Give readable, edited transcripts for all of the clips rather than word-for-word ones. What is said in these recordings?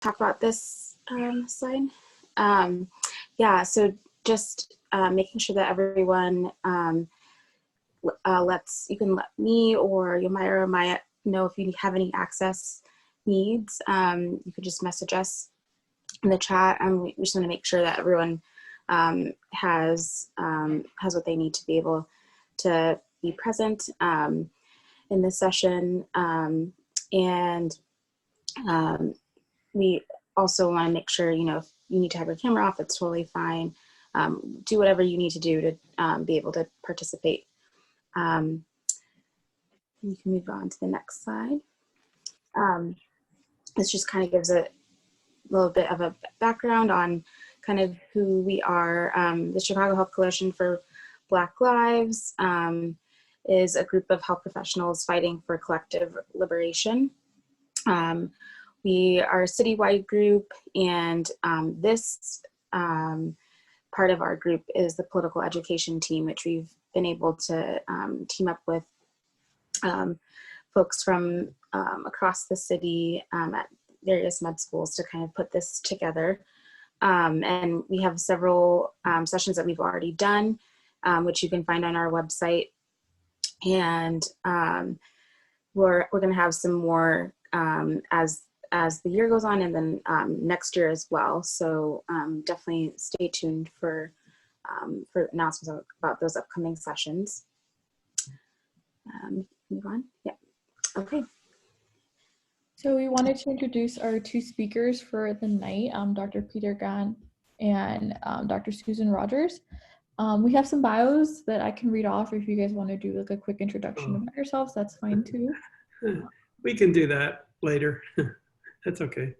talk about this slide. Yeah, so just making sure that everyone you can let me or Yomaya or Maya know if you have any access needs. You could just message us in the chat, and we just want to make sure that everyone has what they need to be able to be present in this session. We also want to make sure, if you need to have your camera off, it's totally fine. Do whatever you need to do to be able to participate. You can move on to the next slide. This just kind of gives a little bit of a background on kind of who we are. The Chicago Health Coalition for Black Lives is a group of health professionals fighting for collective liberation. We are a citywide group, and this part of our group is the political education team, which we've been able to team up with folks from across the city at various med schools to kind of put this together. And we have several sessions that we've already done, which you can find on our website. And we're going to have some more as the year goes on, and then next year as well. So definitely stay tuned for announcements about those upcoming sessions. Move on. Yeah. Okay. So we wanted to introduce our two speakers for the night, Dr. Peter Gann and Dr. Susan Rogers. We have some bios that I can read off if you guys want to do like a quick introduction about yourselves. That's fine too. We can do that later. That's okay.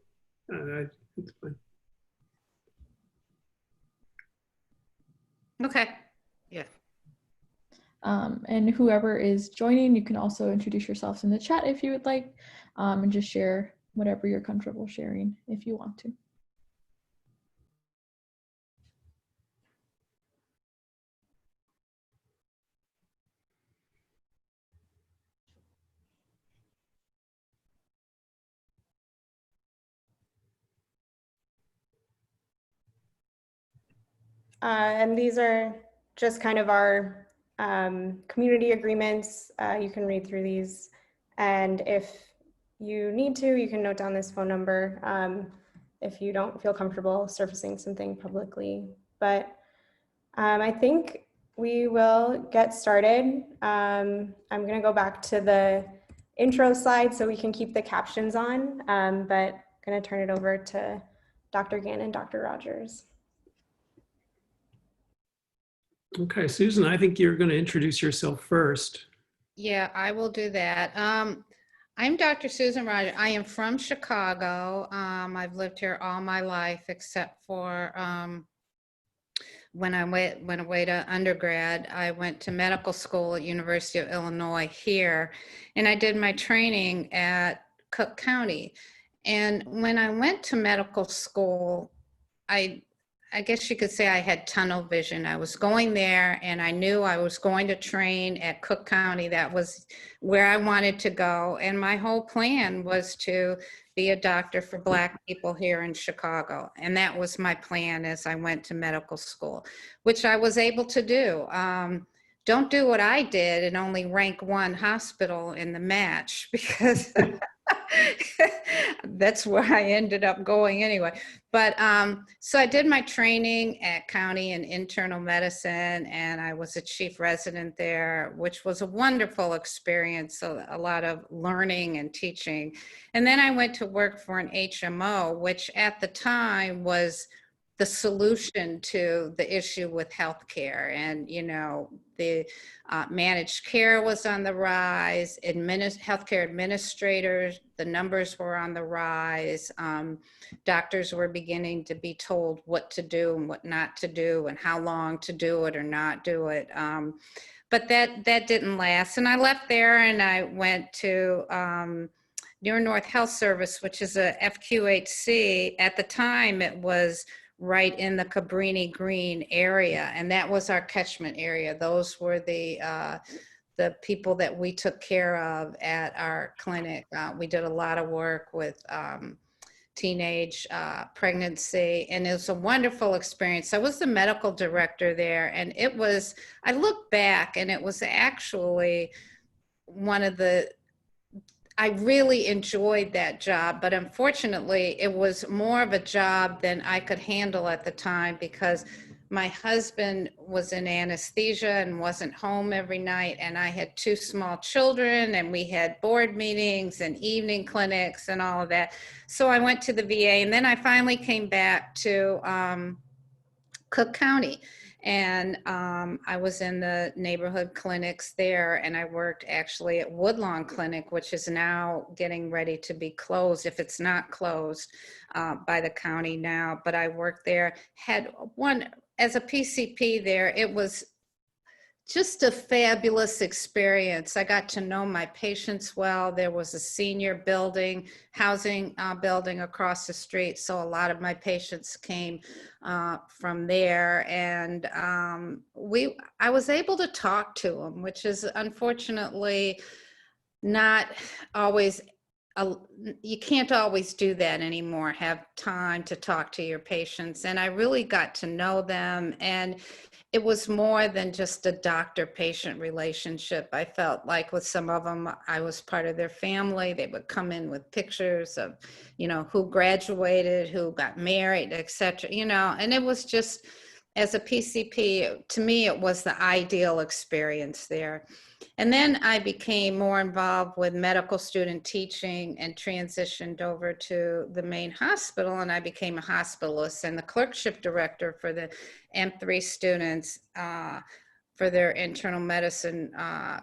That's fine. Okay. Yeah. And whoever is joining, you can also introduce yourselves in the chat if you would like, and just share whatever you're comfortable sharing if you want to. And these are just kind of our community agreements. You can read through these, and if you need to, you can note down this phone number if you don't feel comfortable surfacing something publicly. But I think we will get started. I'm going to go back to the intro slide so we can keep the captions on, but I'm going to turn it over to Dr. Gann and Dr. Rogers. Okay, Susan, I think you're going to introduce yourself first. Yeah, I will do that. I'm Dr. Susan Rogers. I am from Chicago. I've lived here all my life except for when I went away to undergrad. I went to medical school at University of Illinois here, and I did my training at Cook County. And when I went to medical school, I guess you could say I had tunnel vision. I was going there and I knew I was going to train at Cook County. That was where I wanted to go. And my whole plan was to be a doctor for Black people here in Chicago. And that was my plan as I went to medical school, which I was able to do. Don't do what I did and only rank one hospital in the match, because that's where I ended up going anyway. But so I did my training at County in internal medicine, and I was a chief resident there, which was a wonderful experience, a lot of learning and teaching. And then I went to work for an HMO, which at the time was the solution to the issue with healthcare. And, the managed care was on the rise, healthcare administrators, the numbers were on the rise. Doctors were beginning to be told what to do and what not to do and how long to do it or not do it. But that didn't last. And I left there and I went to Near North Health Service, which is a FQHC. At the time, it was right in the Cabrini Green area, and that was our catchment area. Those were the people that we took care of at our clinic. We did a lot of work with teenage pregnancy, and it was a wonderful experience. I was the medical director there, and I look back, and it was actually I really enjoyed that job, but unfortunately it was more of a job than I could handle at the time because my husband was in anesthesia and wasn't home every night, and I had 2 small children, and we had board meetings and evening clinics and all of that. So I went to the VA, and then I finally came back to Cook County. And I was in the neighborhood clinics there, and I worked actually at Woodlawn Clinic, which is now getting ready to be closed, if it's not closed by the county now. But I worked there, had one as a PCP there. It was just a fabulous experience. I got to know my patients well. There was a senior housing building across the street. So a lot of my patients came from there, and I was able to talk to them, which is unfortunately not always, you can't always do that anymore, have time to talk to your patients. And I really got to know them, and it was more than just a doctor-patient relationship. I felt like with some of them, I was part of their family. They would come in with pictures of, who graduated, who got married, et cetera, and it was just, as a PCP, to me, it was the ideal experience there. And then I became more involved with medical student teaching and transitioned over to the main hospital, and I became a hospitalist and the clerkship director for the M3 students for their internal medicine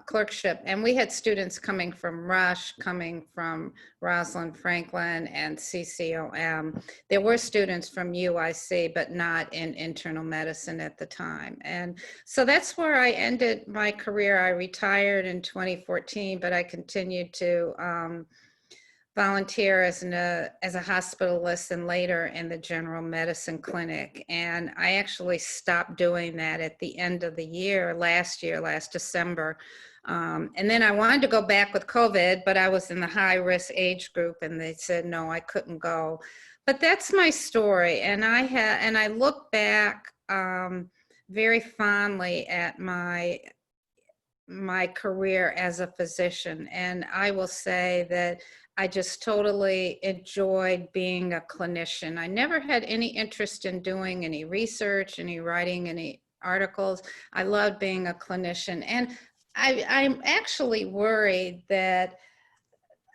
clerkship. And we had students coming from Rush, coming from Rosalind Franklin and CCOM. There were students from UIC, but not in internal medicine at the time. And so that's where I ended my career. I retired in 2014, but I continued to volunteer as a hospitalist and later in the general medicine clinic. And I actually stopped doing that at the end of the year, last December. And then I wanted to go back with COVID, but I was in the high risk age group, and they said, no, I couldn't go. But that's my story. And I look back very fondly at my career as a physician. And I will say that I just totally enjoyed being a clinician. I never had any interest in doing any research, any writing, any articles. I loved being a clinician. And I'm actually worried that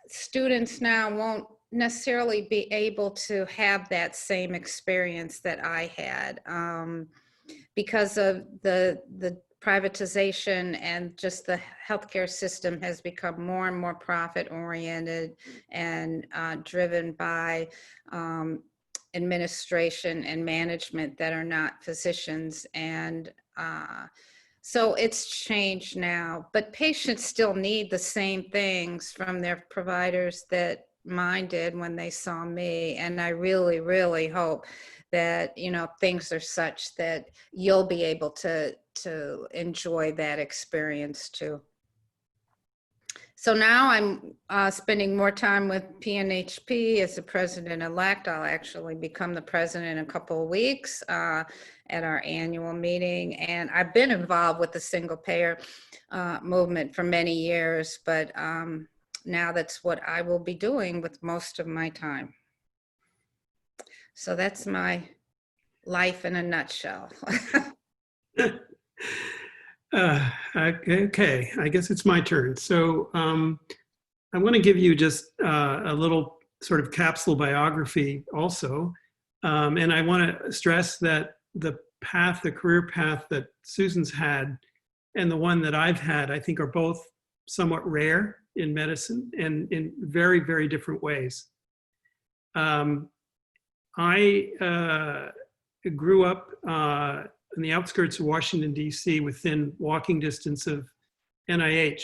students now won't necessarily be able to have that same experience that I had because of the privatization, and just the healthcare system has become more and more profit oriented and driven by administration and management that are not physicians. And so it's changed now, but patients still need the same things from their providers that mine did when they saw me. And I really, really hope that, things are such that you'll be able to enjoy that experience too. So now I'm spending more time with PNHP as the president-elect. I'll actually become the president in a couple of weeks at our annual meeting. And I've been involved with the single payer movement for many years, but now that's what I will be doing with most of my time. So that's my life in a nutshell. Okay, I guess it's my turn. So I want to give you just a little sort of capsule biography also. And I want to stress that the career path that Susan's had and the one that I've had, I think are both somewhat rare in medicine and in very, very different ways. I grew up in the outskirts of Washington, D.C., within walking distance of NIH.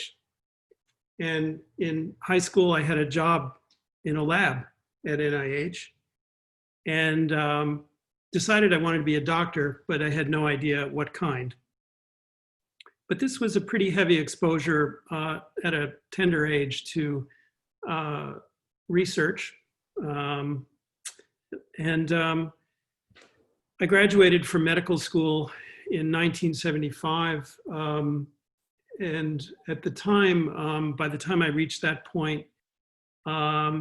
And in high school, I had a job in a lab at NIH and decided I wanted to be a doctor, but I had no idea what kind. But this was a pretty heavy exposure at a tender age to research. And I graduated from medical school in 1975. And at the time, by the time I reached that point, a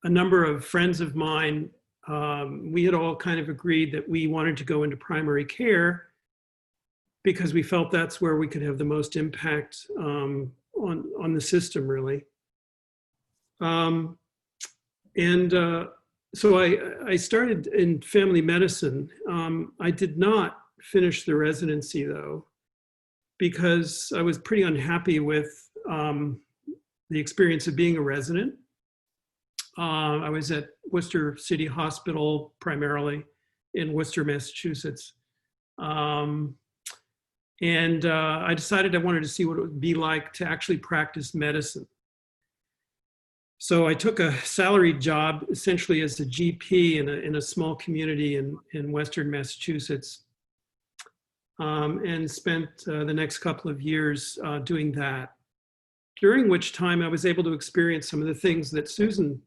number of friends of mine, we had all kind of agreed that we wanted to go into primary care because we felt that's where we could have the most impact on the system, really. So I started in family medicine. I did not finish the residency, though, because I was pretty unhappy with the experience of being a resident. I was at Worcester City Hospital primarily in Worcester, Massachusetts. And I decided I wanted to see what it would be like to actually practice medicine. So I took a salaried job essentially as a GP in a small community in Western Massachusetts, and spent the next couple of years doing that, during which time I was able to experience some of the things that Susan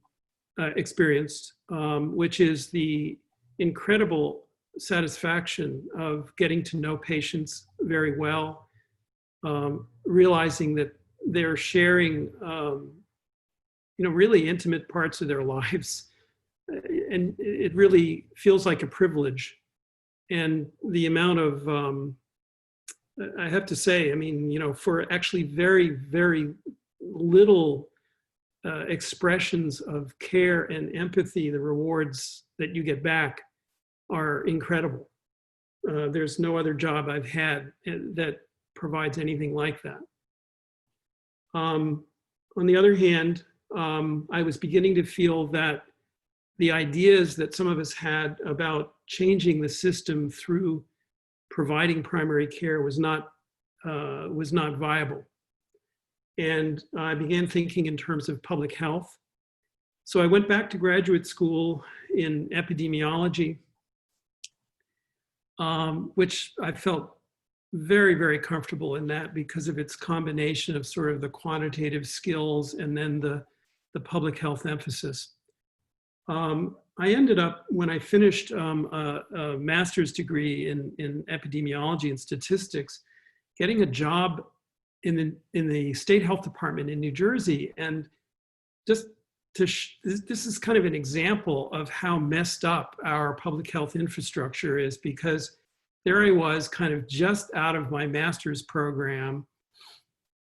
experienced, which is the incredible satisfaction of getting to know patients very well, realizing that they're sharing really intimate parts of their lives. And it really feels like a privilege. And the amount of, I have to say, I mean, for actually very, very little expressions of care and empathy, the rewards that you get back are incredible. There's no other job I've had that provides anything like that. On the other hand, I was beginning to feel that the ideas that some of us had about changing the system through providing primary care was not viable. And I began thinking in terms of public health. So I went back to graduate school in epidemiology, which I felt very, very comfortable in that because of its combination of sort of the quantitative skills and then the public health emphasis. I ended up, when I finished a master's degree in epidemiology and statistics, getting a job in the state health department in New Jersey. And just this is kind of an example of how messed up our public health infrastructure is, because there I was kind of just out of my master's program.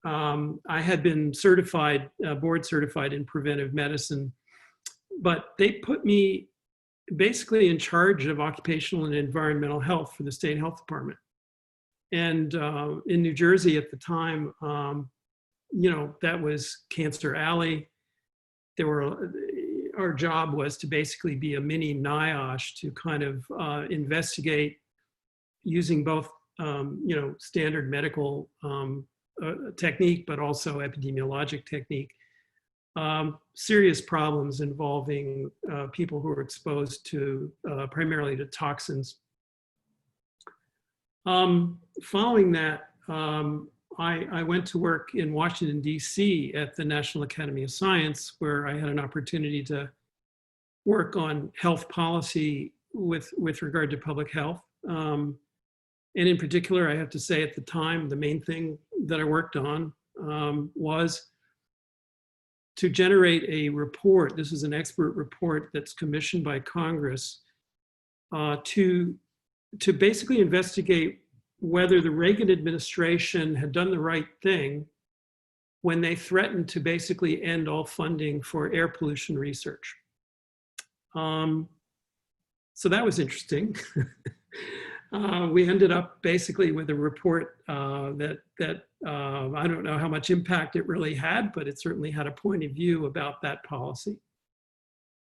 I had been certified, board certified in preventive medicine, but they put me basically in charge of occupational and environmental health for the state health department. And in New Jersey at the time, that was Cancer Alley. Our job was to basically be a mini NIOSH to kind of investigate using both, standard medical technique, but also epidemiologic technique. Serious problems involving people who are exposed to primarily to toxins. Following that, I went to work in Washington, D.C. at the National Academy of Science, where I had an opportunity to work on health policy with regard to public health. And in particular, I have to say at the time, the main thing that I worked on was to generate a report. This is an expert report that's commissioned by Congress to basically investigate whether the Reagan administration had done the right thing when they threatened to basically end all funding for air pollution research. So that was interesting. We ended up basically with a report that I don't know how much impact it really had, but it certainly had a point of view about that policy.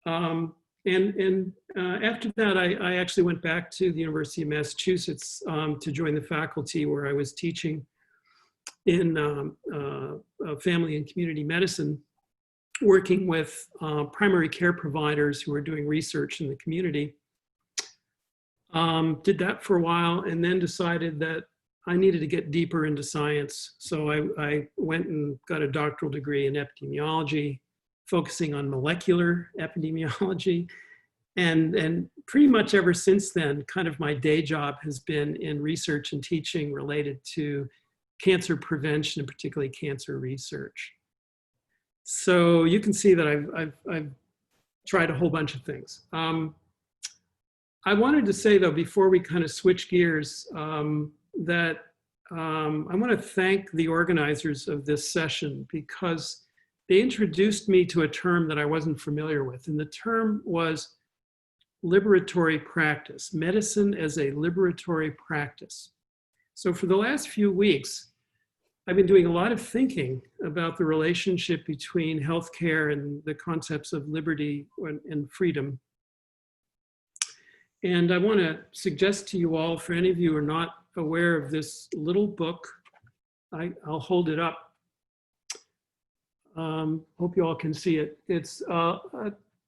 And after that, I actually went back to the University of Massachusetts to join the faculty, where I was teaching in family and community medicine, working with primary care providers who are doing research in the community. Did that for a while and then decided that I needed to get deeper into science. So I went and got a doctoral degree in epidemiology, focusing on molecular epidemiology. And pretty much ever since then, kind of my day job has been in research and teaching related to cancer prevention, and particularly cancer research. So you can see that I've tried a whole bunch of things. I wanted to say, though, before we kind of switch gears, that I want to thank the organizers of this session, because they introduced me to a term that I wasn't familiar with. And the term was liberatory practice, medicine as a liberatory practice. So for the last few weeks, I've been doing a lot of thinking about the relationship between healthcare and the concepts of liberty and freedom. And I want to suggest to you all, for any of you who are not aware of this little book, I'll hold it up. Hope you all can see it. It's a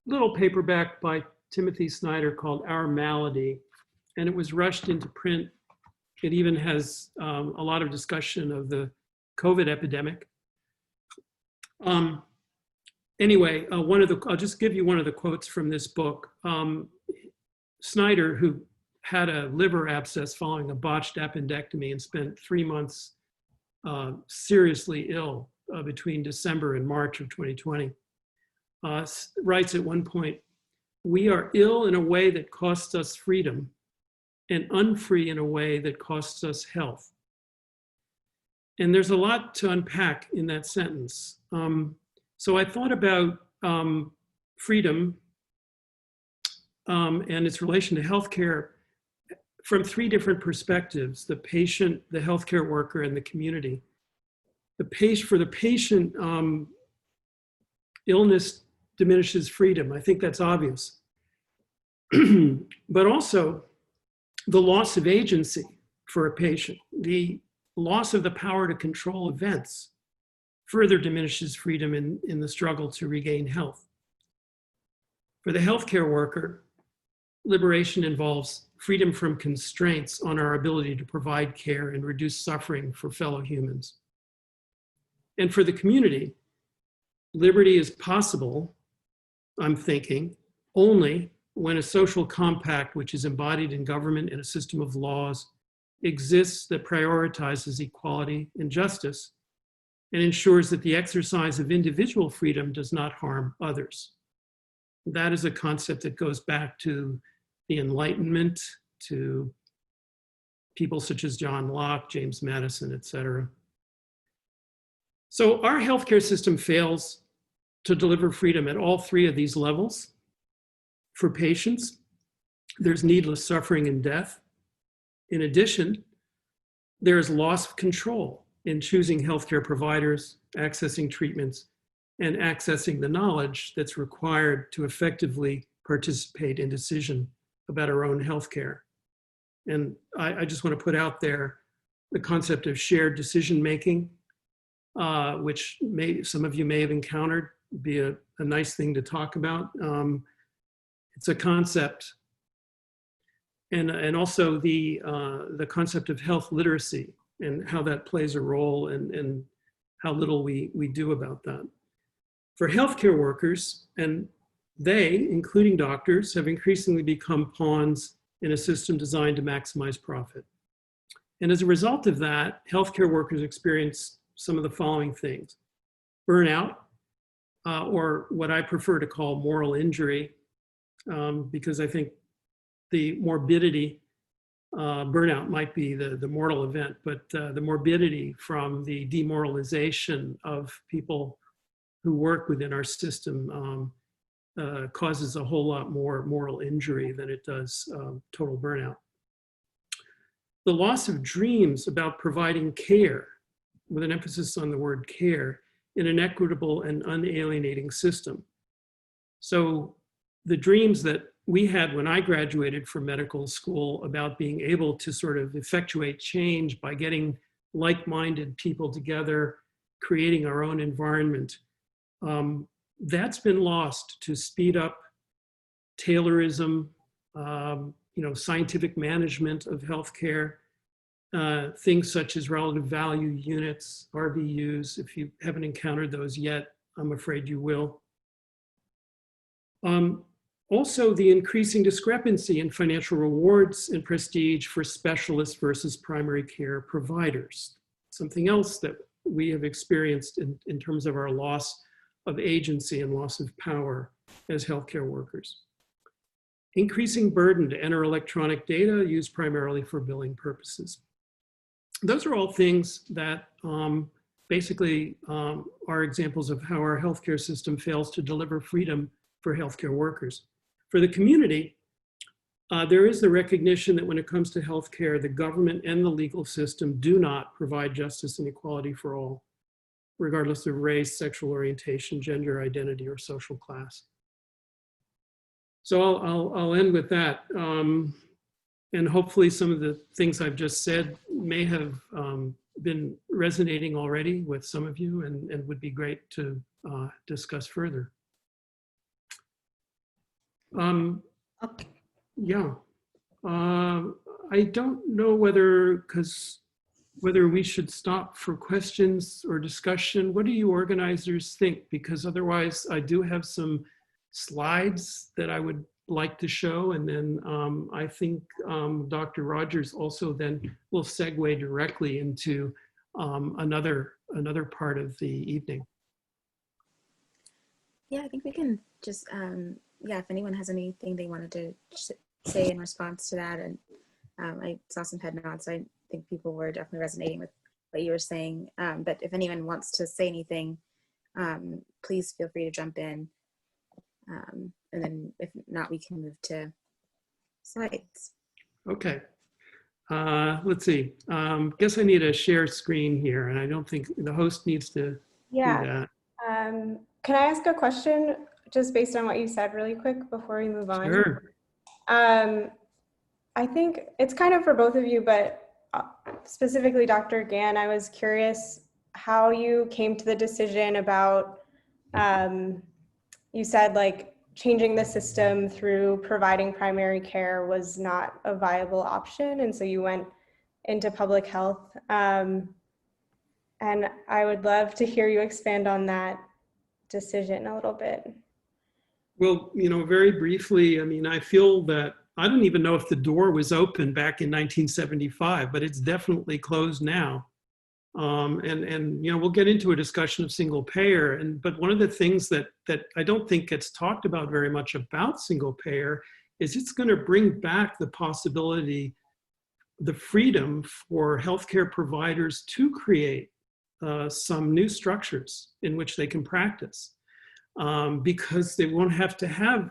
little paperback by Timothy Snyder called Our Malady, and it was rushed into print. It even has a lot of discussion of the COVID epidemic. Anyway, I'll just give you one of the quotes from this book. Snyder, who had a liver abscess following a botched appendectomy and spent 3 months seriously ill between December and March of 2020, writes at one point, "We are ill in a way that costs us freedom and unfree in a way that costs us health." And there's a lot to unpack in that sentence. So I thought about freedom and its relation to healthcare from 3 different perspectives: the patient, the healthcare worker, and the community. For the patient, illness diminishes freedom. I think that's obvious. But also the loss of agency for a patient, the loss of the power to control events, further diminishes freedom in the struggle to regain health. For the healthcare worker, liberation involves freedom from constraints on our ability to provide care and reduce suffering for fellow humans. And for the community, liberty is possible, I'm thinking, only when a social compact which is embodied in government and a system of laws exists that prioritizes equality and justice and ensures that the exercise of individual freedom does not harm others. That is a concept that goes back to the Enlightenment, to people such as John Locke, James Madison, et cetera. So our healthcare system fails to deliver freedom at all 3 of these levels. For patients, there's needless suffering and death. In addition, there is loss of control in choosing healthcare providers, accessing treatments, and accessing the knowledge that's required to effectively participate in decision about our own healthcare. And I just want to put out there the concept of shared decision-making, which some of you may have encountered, be a nice thing to talk about. It's a concept. And also the concept of health literacy and how that plays a role and how little we do about that. For healthcare workers, and they, including doctors, have increasingly become pawns in a system designed to maximize profit. And as a result of that, healthcare workers experience some of the following things: burnout, or what I prefer to call moral injury, because I think the morbidity, burnout might be the mortal event, but the morbidity from the demoralization of people who work within our system causes a whole lot more moral injury than it does total burnout. The loss of dreams about providing care, with an emphasis on the word care, in an equitable and unalienating system. So the dreams that we had when I graduated from medical school about being able to sort of effectuate change by getting like-minded people together, creating our own environment, that's been lost to speed up Taylorism, scientific management of healthcare, things such as relative value units, RVUs. If you haven't encountered those yet, I'm afraid you will. Also, the increasing discrepancy in financial rewards and prestige for specialists versus primary care providers. Something else that we have experienced in terms of our loss of agency and loss of power as healthcare workers. Increasing burden to enter electronic data used primarily for billing purposes. Those are all things that basically are examples of how our healthcare system fails to deliver freedom for healthcare workers. For the community, there is the recognition that when it comes to healthcare, the government and the legal system do not provide justice and equality for all, regardless of race, sexual orientation, gender identity, or social class. So I'll end with that. And hopefully some of the things I've just said may have been resonating already with some of you and would be great to discuss further. Okay. Yeah, I don't know whether we should stop for questions or discussion. What do you organizers think? Because otherwise I do have some slides that I would like to show, and then I think Dr. Rogers also then will segue directly into another part of the evening. Yeah, I think we can just, yeah, if anyone has anything they wanted to say in response to that, and I saw some head nods, so I think people were definitely resonating with what you were saying. But if anyone wants to say anything, please feel free to jump in. And then if not, we can move to slides. Okay. Let's see. Guess I need a share screen here, and I don't think the host needs to do that. Can I ask a question just based on what you said really quick before we move on? Sure. I think it's kind of for both of you, but specifically Dr. Gann, I was curious how you came to the decision about, you said like changing the system through providing primary care was not a viable option. And so you went into public health. And I would love to hear you expand on that decision a little bit. Well, you know, very briefly, I mean, I feel that I don't even know if the door was open back in 1975, but it's definitely closed now. And you know, we'll get into a discussion of single payer. But one of the things that I don't think gets talked about very much about single payer is it's going to bring back the possibility, the freedom for healthcare providers to create some new structures in which they can practice, because they won't have to have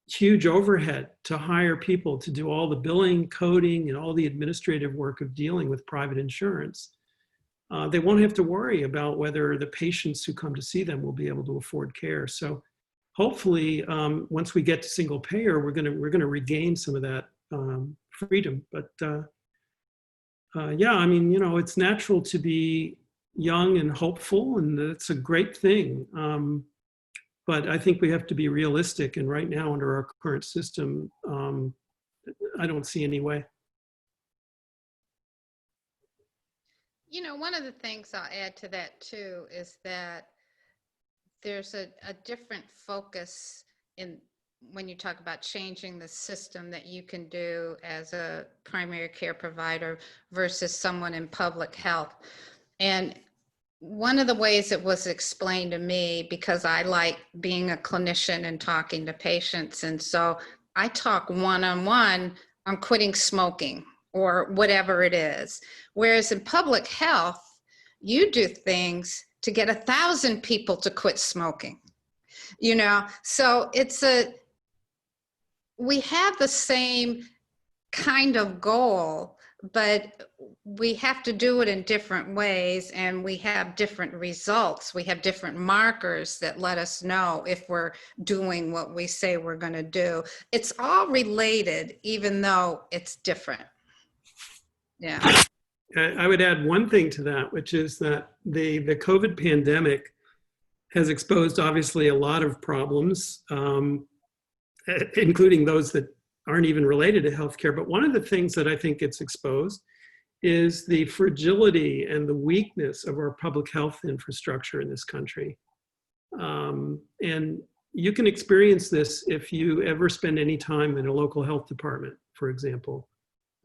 huge overhead to hire people to do all the billing, coding, and all the administrative work of dealing with private insurance. They won't have to worry about whether the patients who come to see them will be able to afford care. So hopefully, once we get to single payer, we're gonna regain some of that freedom. But yeah, I mean, you know, it's natural to be young and hopeful, and that's a great thing. But I think we have to be realistic, and right now under our current system, I don't see any way. You know, one of the things I'll add to that too is that there's a different focus in when you talk about changing the system that you can do as a primary care provider versus someone in public health. And one of the ways it was explained to me, because I like being a clinician and talking to patients, and so I talk one-on-one on quitting smoking or whatever it is. Whereas in public health, you do things to get 1,000 people to quit smoking, you know? So we have the same kind of goal, but we have to do it in different ways, and we have different results. We have different markers that let us know if we're doing what we say we're going to do. It's all related, even though it's different. Yeah. I would add one thing to that, which is that the COVID pandemic has exposed obviously a lot of problems, including those that aren't even related to healthcare. But one of the things that I think it's exposed is the fragility and the weakness of our public health infrastructure in this country. And you can experience this if you ever spend any time in a local health department, for example.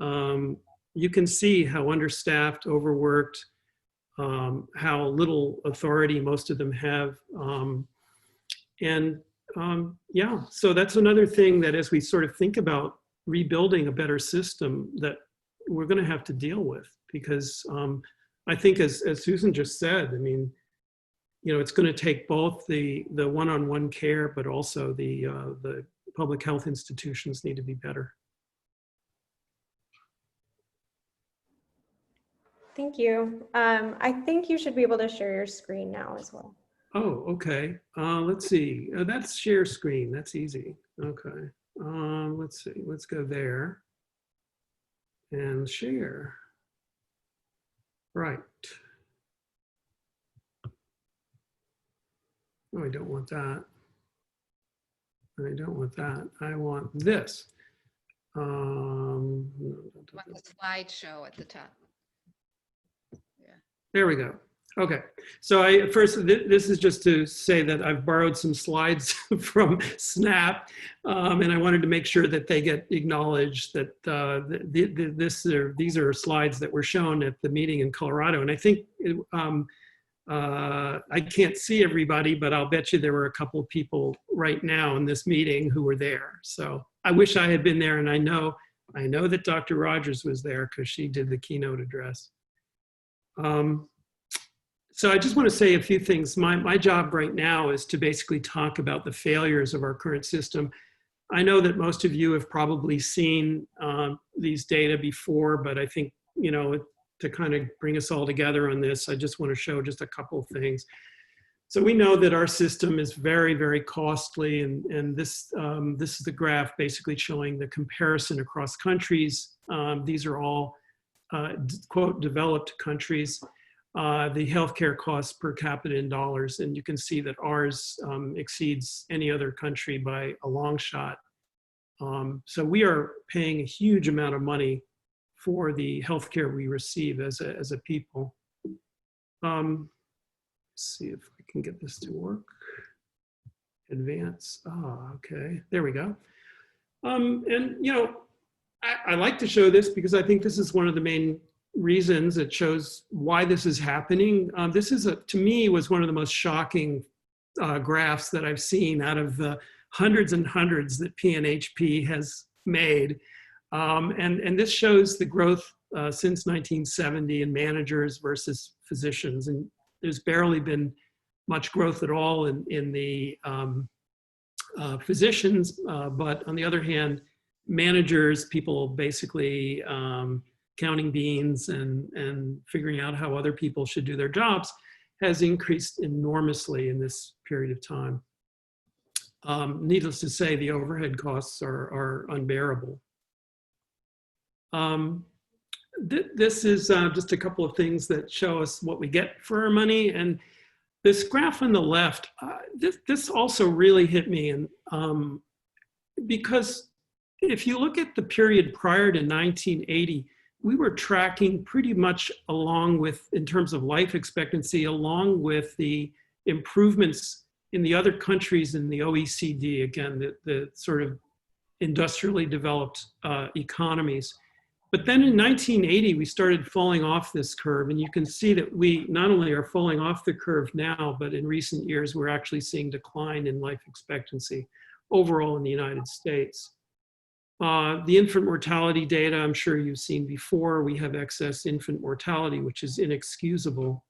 You can see how understaffed, overworked, how little authority most of them have. Yeah, so that's another thing that as we sort of think about rebuilding a better system that we're going to have to deal with, because I think as Susan just said, I mean, you know, it's going to take both the one-on-one care, but also the public health institutions need to be better. Thank you. I think you should be able to share your screen now as well. Oh, okay. Let's see. That's share screen. That's easy. Okay. Let's see. Let's go there and share. Right. Oh, I don't want that. I don't want that. I want this. Want the slideshow at the top. Yeah. There we go. Okay. So this is just to say that I've borrowed some slides from Snap, and I wanted to make sure that they get acknowledged that these are slides that were shown at the meeting in Colorado. And I think I can't see everybody, but I'll bet you there were a couple of people right now in this meeting who were there. So I wish I had been there, and I know that Dr. Rogers was there because she did the keynote address. So I just want to say a few things. My job right now is to basically talk about the failures of our current system. I know that most of you have probably seen these data before, but I think, you know, to kind of bring us all together on this, I just want to show just a couple of things. So we know that our system is very, very costly, and this is the graph basically showing the comparison across countries. These are all, quote, developed countries. The healthcare costs per capita in dollars, and you can see that ours exceeds any other country by a long shot. So we are paying a huge amount of money for the healthcare we receive as a people. Let's see if I can get this to work. Advance. Okay, there we go. And you know, I like to show this because I think this is one of the main reasons it shows why this is happening. This is to me was one of the most shocking graphs that I've seen out of the hundreds and hundreds that PNHP has made. And this shows the growth since 1970 in managers versus physicians. And there's barely been much growth at all in the physicians, but on the other hand, managers, people basically counting beans and figuring out how other people should do their jobs, has increased enormously in this period of time. Needless to say, the overhead costs are unbearable. This is just a couple of things that show us what we get for our money. And this graph on the left, this also really hit me. And because if you look at the period prior to 1980, we were tracking pretty much along with, in terms of life expectancy, along with the improvements in the other countries in the OECD, again, the sort of industrially developed economies. But then in 1980, we started falling off this curve. And you can see that we not only are falling off the curve now, but in recent years, we're actually seeing decline in life expectancy overall in the United States. The infant mortality data, I'm sure you've seen before. We have excess infant mortality, which is inexcusable.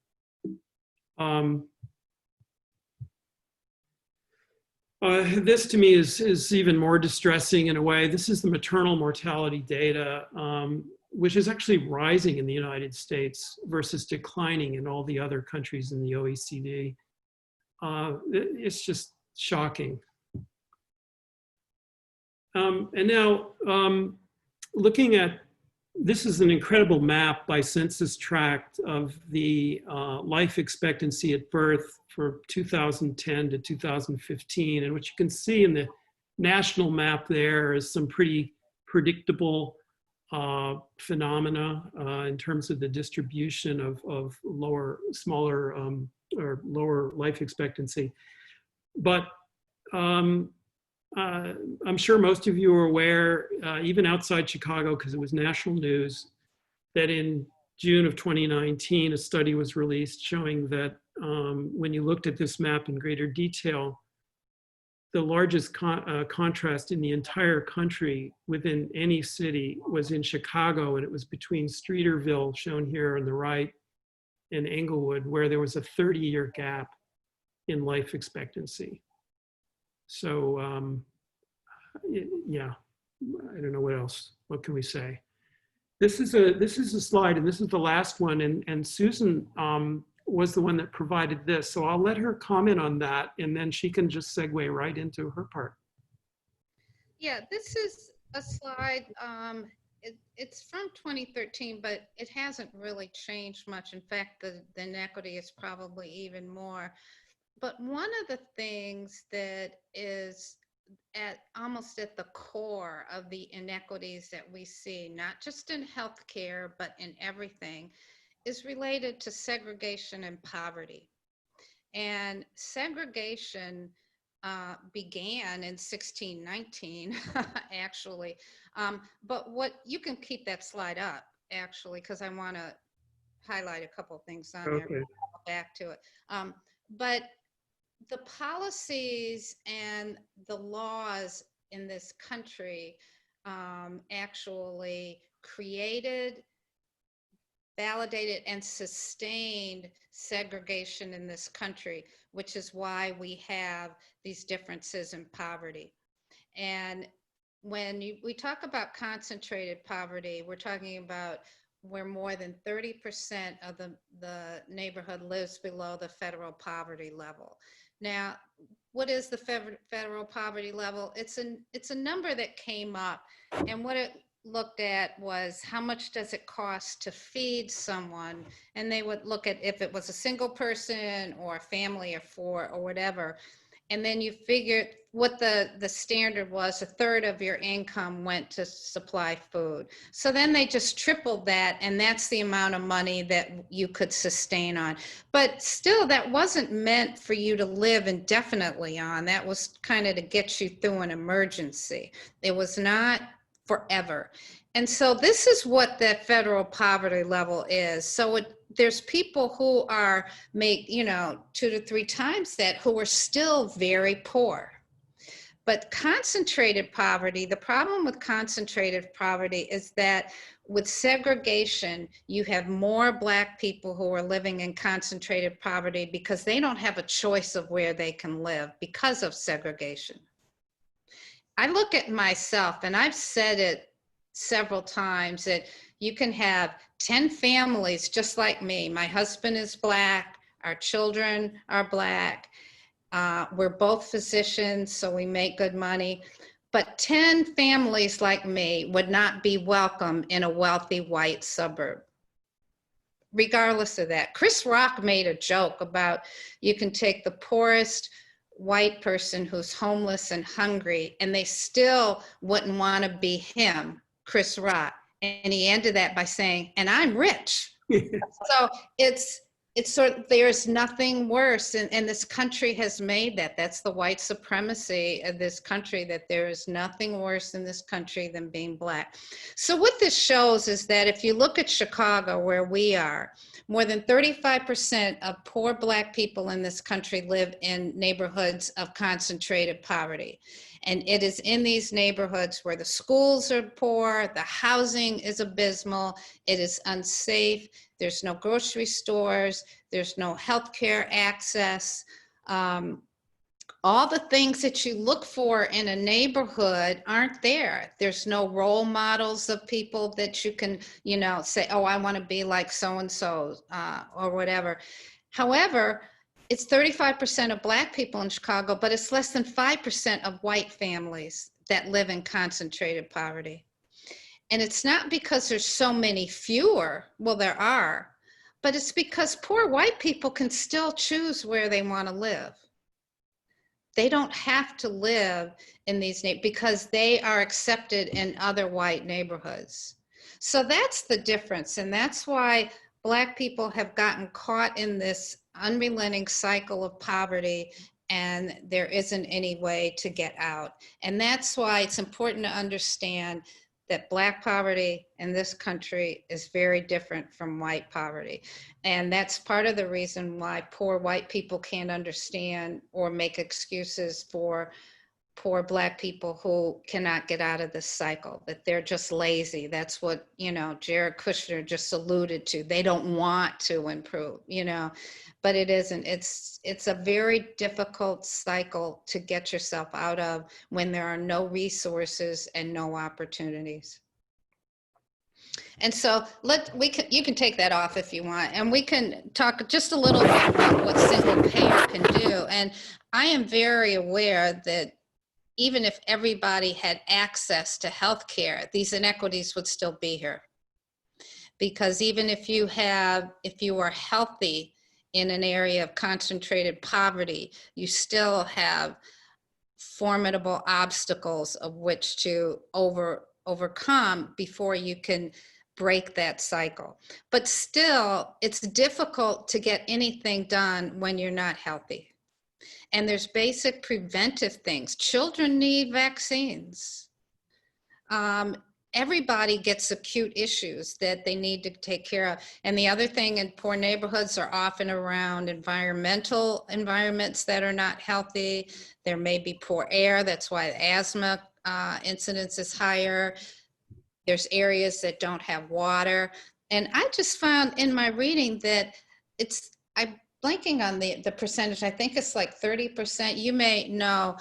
This to me is even more distressing in a way. This is the maternal mortality data, which is actually rising in the United States versus declining in all the other countries in the OECD. It's just shocking. And now, looking at, this is an incredible map by census tract of the life expectancy at birth for 2010 to 2015. And what you can see in the national map there is some pretty predictable phenomena in terms of the distribution of smaller or lower life expectancy. But I'm sure most of you are aware, even outside Chicago, because it was national news, that in June of 2019, a study was released showing that when you looked at this map in greater detail, the largest contrast in the entire country within any city was in Chicago, and it was between Streeterville, shown here on the right, and Englewood, where there was a 30-year gap in life expectancy. So yeah, I don't know what else. What can we say? This is a slide, and this is the last one. And Susan was the one that provided this, so I'll let her comment on that, and then she can just segue right into her part. Yeah, this is a slide. It's from 2013, but it hasn't really changed much. In fact, the inequity is probably even more. But one of the things that is almost at the core of the inequities that we see, not just in healthcare, but in everything, is related to segregation and poverty. And segregation began in 1619, actually. But what, you can keep that slide up, actually, because I want to highlight a couple of things on there. I'll go back to it. But the policies and the laws in this country actually created, validated, and sustained segregation in this country, which is why we have these differences in poverty. And when we talk about concentrated poverty, we're talking about where more than 30% of the neighborhood lives below the federal poverty level. Now, what is the federal poverty level? It's a number that came up, and what it looked at was how much does it cost to feed someone, and they would look at if it was a single person or a family of four or whatever, and then you figure what the standard was. A third of your income went to supply food. So then they just tripled that, and that's the amount of money that you could sustain on. But still, that wasn't meant for you to live indefinitely on. That was kind of to get you through an emergency. It was not forever. And so this is what the federal poverty level is. So there's people who are make 2 to 3 times that who are still very poor. But concentrated poverty, the problem with concentrated poverty is that with segregation, you have more Black people who are living in concentrated poverty because they don't have a choice of where they can live because of segregation. I look at myself, and I've said it several times, that you can have 10 families just like me. My husband is Black, our children are Black. We're both physicians, so we make good money. But 10 families like me would not be welcome in a wealthy white suburb, regardless of that. Chris Rock made a joke about you can take the poorest white person who's homeless and hungry, and they still wouldn't want to be him, Chris Rock. And he ended that by saying, and I'm rich. So it's sort of, there's nothing worse, and this country has made that. That's the white supremacy of this country, that there is nothing worse in this country than being Black. So what this shows is that if you look at Chicago, where we are, more than 35% of poor Black people in this country live in neighborhoods of concentrated poverty. And it is in these neighborhoods where the schools are poor, the housing is abysmal, it is unsafe, there's no grocery stores, there's no healthcare access. All the things that you look for in a neighborhood aren't there. There's no role models of people that you can, say, oh, I want to be like so-and-so or whatever. However, it's 35% of Black people in Chicago, but it's less than 5% of white families that live in concentrated poverty. And it's not because there's so many fewer, well, there are, but it's because poor white people can still choose where they want to live. They don't have to live in these because they are accepted in other white neighborhoods. So that's the difference. And that's why Black people have gotten caught in this unrelenting cycle of poverty and there isn't any way to get out. And that's why it's important to understand that Black poverty in this country is very different from white poverty. And that's part of the reason why poor white people can't understand or make excuses for poor Black people who cannot get out of this cycle, that they're just lazy. That's what, you know, Jared Kushner just alluded to. They don't want to improve, you know, but it isn't. It's a very difficult cycle to get yourself out of when there are no resources and no opportunities. And so you can take that off if you want, and we can talk just a little bit about what single payer can do. And I am very aware that even if everybody had access to health care, these inequities would still be here. Because even if you are healthy in an area of concentrated poverty, you still have formidable obstacles of which to overcome before you can break that cycle. But still, it's difficult to get anything done when you're not healthy. And there's basic preventive things. Children need vaccines. Everybody gets acute issues that they need to take care of. And the other thing, in poor neighborhoods are often around environments that are not healthy. There may be poor air. That's why asthma incidence is higher. There's areas that don't have water. And I just found in my reading that I'm blanking on the percentage. I think it's like 30%. You may know,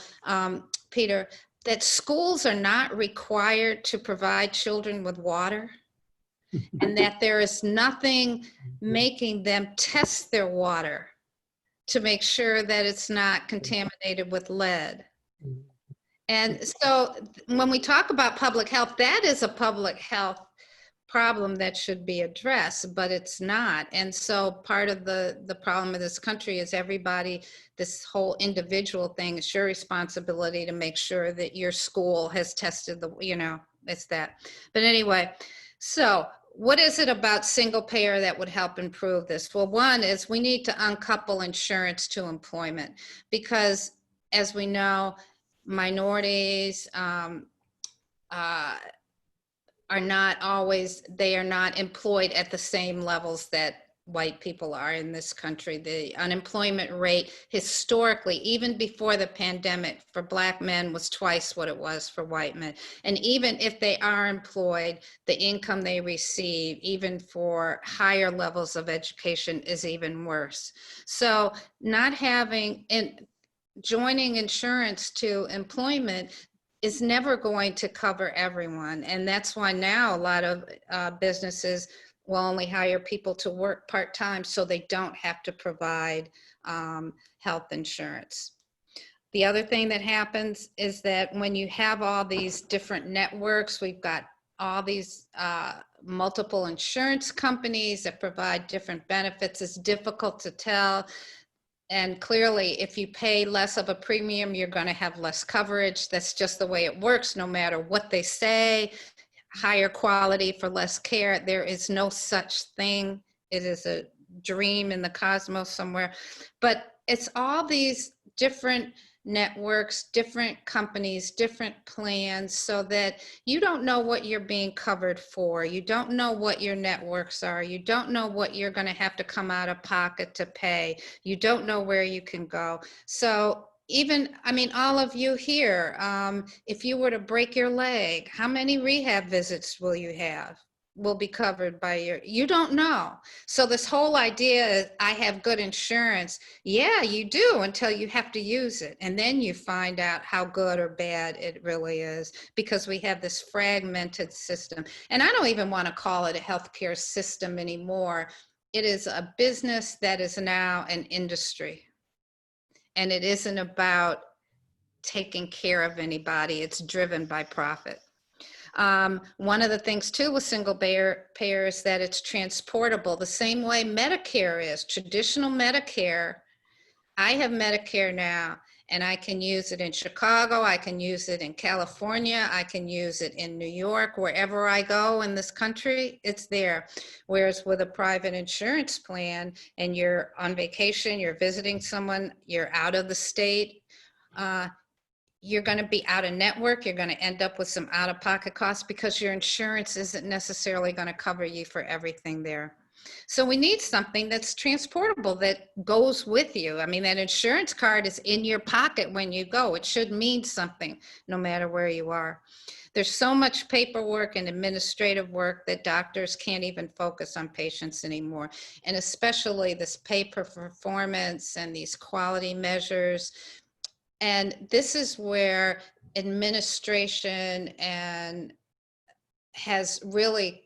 Peter, that schools are not required to provide children with water, and that there is nothing making them test their water to make sure that it's not contaminated with lead. And so when we talk about public health, that is a public health problem that should be addressed, but it's not. And so part of the problem of this country is everybody, this whole individual thing, it's your responsibility to make sure that your school has tested it's that. But anyway, so what is it about single payer that would help improve this? Well, one is we need to uncouple insurance to employment, because as we know, minorities are not employed at the same levels that white people are in this country. The unemployment rate historically, even before the pandemic, for Black men was twice what it was for white men. And even if they are employed, the income they receive, even for higher levels of education, is even worse. So not having and joining insurance to employment is never going to cover everyone. And that's why now a lot of businesses will only hire people to work part-time so they don't have to provide health insurance. The other thing that happens is that when you have all these different networks, we've got all these multiple insurance companies that provide different benefits. It's difficult to tell. And clearly, if you pay less of a premium, you're going to have less coverage. That's just the way it works, no matter what they say. Higher quality for less care. There is no such thing. It is a dream in the cosmos somewhere. But it's all these different networks, different companies, different plans, so that you don't know what you're being covered for. You don't know what your networks are. You don't know what you're going to have to come out of pocket to pay. You don't know where you can go. So all of you here, if you were to break your leg, how many rehab visits will you have? Will be covered by you don't know. So this whole idea is, I have good insurance. Yeah, you do, until you have to use it. And then you find out how good or bad it really is, because we have this fragmented system. And I don't even want to call it a healthcare system anymore. It is a business that is now an industry. And it isn't about taking care of anybody. It's driven by profit. One of the things too with single payer is that it's transportable, the same way Medicare is. Traditional Medicare, I have Medicare now, And I can use it in Chicago, I can use it in California, I can use it in New York, wherever I go in this country, it's there. Whereas with a private insurance plan and you're on vacation, you're visiting someone, you're out of the state, you're going to be out of network, you're going to end up with some out-of-pocket costs because your insurance isn't necessarily going to cover you for everything there. So we need something that's transportable, that goes with you. I mean, that insurance card is in your pocket when you go. It should mean something no matter where you are. There's so much paperwork and administrative work that doctors can't even focus on patients anymore. And especially this pay per performance and these quality measures. And this is where administration and has really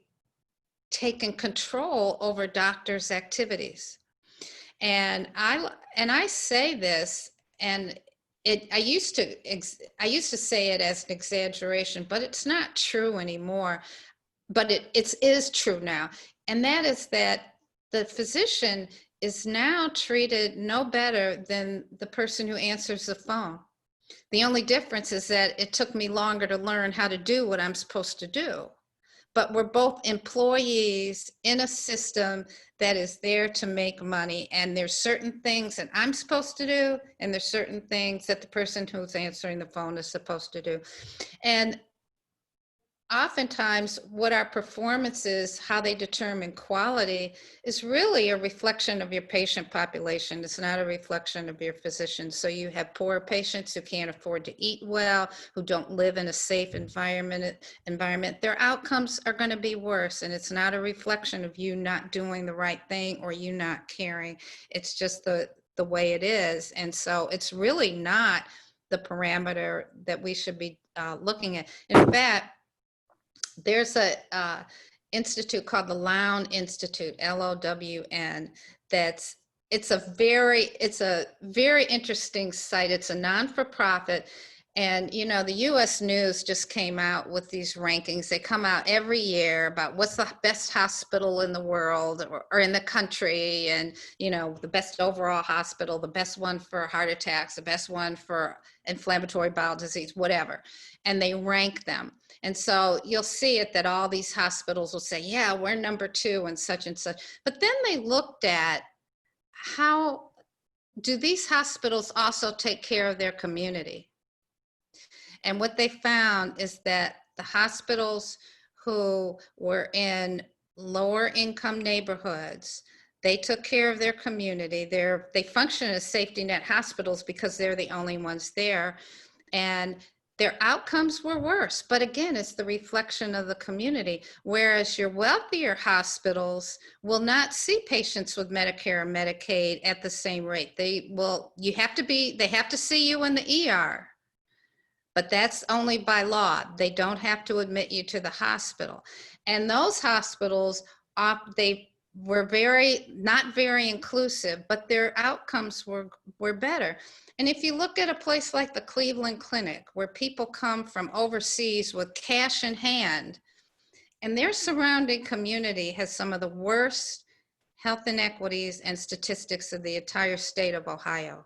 taken control over doctors' activities. And I say this, and I used to say it as an exaggeration, but it's not true anymore. But it is true now. And that is that the physician is now treated no better than the person who answers the phone. The only difference is that it took me longer to learn how to do what I'm supposed to do. But we're both employees in a system that is there to make money. And there's certain things that I'm supposed to do, and there's certain things that the person who's answering the phone is supposed to do. And oftentimes what our performance is, how they determine quality, is really a reflection of your patient population. It's not a reflection of your physician. So you have poor patients who can't afford to eat well, who don't live in a safe environment. Their outcomes are going to be worse. And it's not a reflection of you not doing the right thing or you not caring. It's just the way it is. And so it's really not the parameter that we should be looking at. In fact, there's a institute called the Lown Institute, LOWN. It's a very interesting site. It's a non-for-profit, and you know, the U.S. News just came out with these rankings. They come out every year about what's the best hospital in the world or in the country, and you know, the best overall hospital, the best one for heart attacks, the best one for inflammatory bowel disease, whatever, and they rank them. And so you'll see it that all these hospitals will say, yeah, we're number 2 and such and such. But then they looked at how do these hospitals also take care of their community? And what they found is that the hospitals who were in lower income neighborhoods, they took care of their community. They function as safety net hospitals because they're the only ones there. And their outcomes were worse. But again, it's the reflection of the community. Whereas your wealthier hospitals will not see patients with Medicare and Medicaid at the same rate. They have to see you in the ER. But that's only by law. They don't have to admit you to the hospital. And those hospitals, they were not very inclusive, but their outcomes were better. And if you look at a place like the Cleveland Clinic, where people come from overseas with cash in hand, and their surrounding community has some of the worst health inequities and statistics of the entire state of Ohio.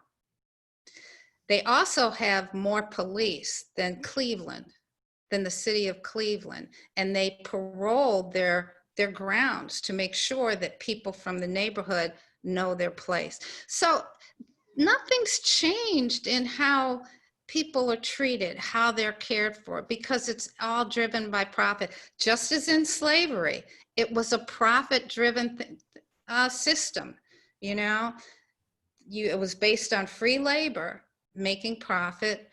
They also have more police than the city of Cleveland, and they parole their grounds to make sure that people from the neighborhood know their place. So nothing's changed in how people are treated, how they're cared for, because it's all driven by profit. Just as in slavery, it was a profit-driven system. You know, it was based on free labor, making profit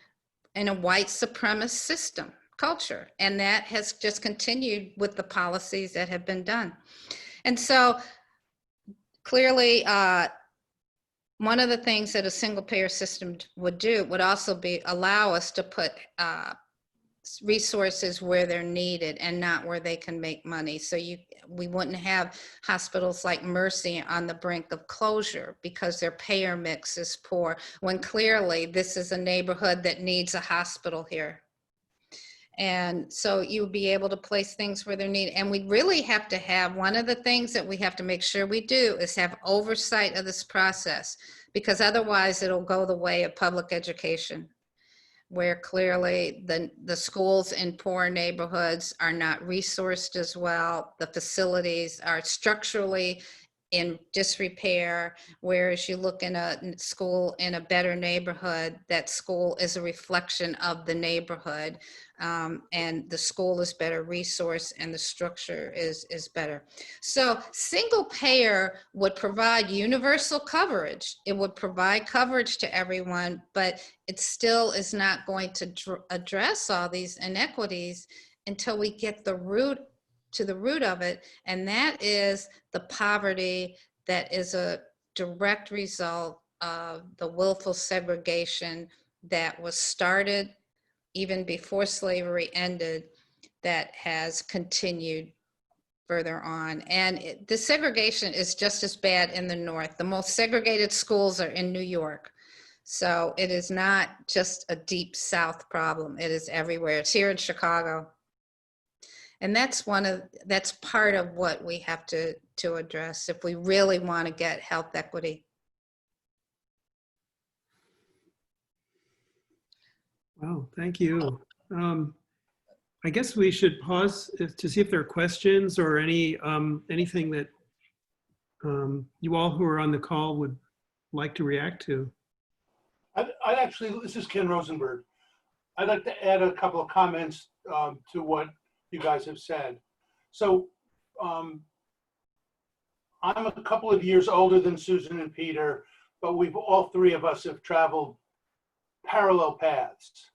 in a white supremacist system culture, and that has just continued with the policies that have been done. And so clearly, one of the things that a single payer system would do would also be allow us to put resources where they're needed and not where they can make money. So we wouldn't have hospitals like Mercy on the brink of closure because their payer mix is poor, when clearly this is a neighborhood that needs a hospital here. And so you'll be able to place things where they're needed. And we really have to have, one of the things that we have to make sure we do is have oversight of this process, because otherwise it'll go the way of public education, where clearly the schools in poor neighborhoods are not resourced as well. The facilities are structurally in disrepair, whereas you look in a school in a better neighborhood, that school is a reflection of the neighborhood, and the school is better resourced and the structure is better. So single payer would provide universal coverage. It would provide coverage to everyone, but it still is not going to address all these inequities until we get the root of it, and that is the poverty that is a direct result of the willful segregation that was started even before slavery ended, that has continued further on. And the segregation is just as bad in the North. The most segregated schools are in New York. So it is not just a deep South problem. It is everywhere. It's here in Chicago. And that's part of what we have to address if we really want to get health equity. Wow, thank you. I guess we should pause to see if there are questions or anything that you all who are on the call would like to react to. I'd actually, this is Ken Rosenberg. I'd like to add a couple of comments to what you guys have said. So I'm a couple of years older than Susan and Peter, but all three of us have traveled parallel paths.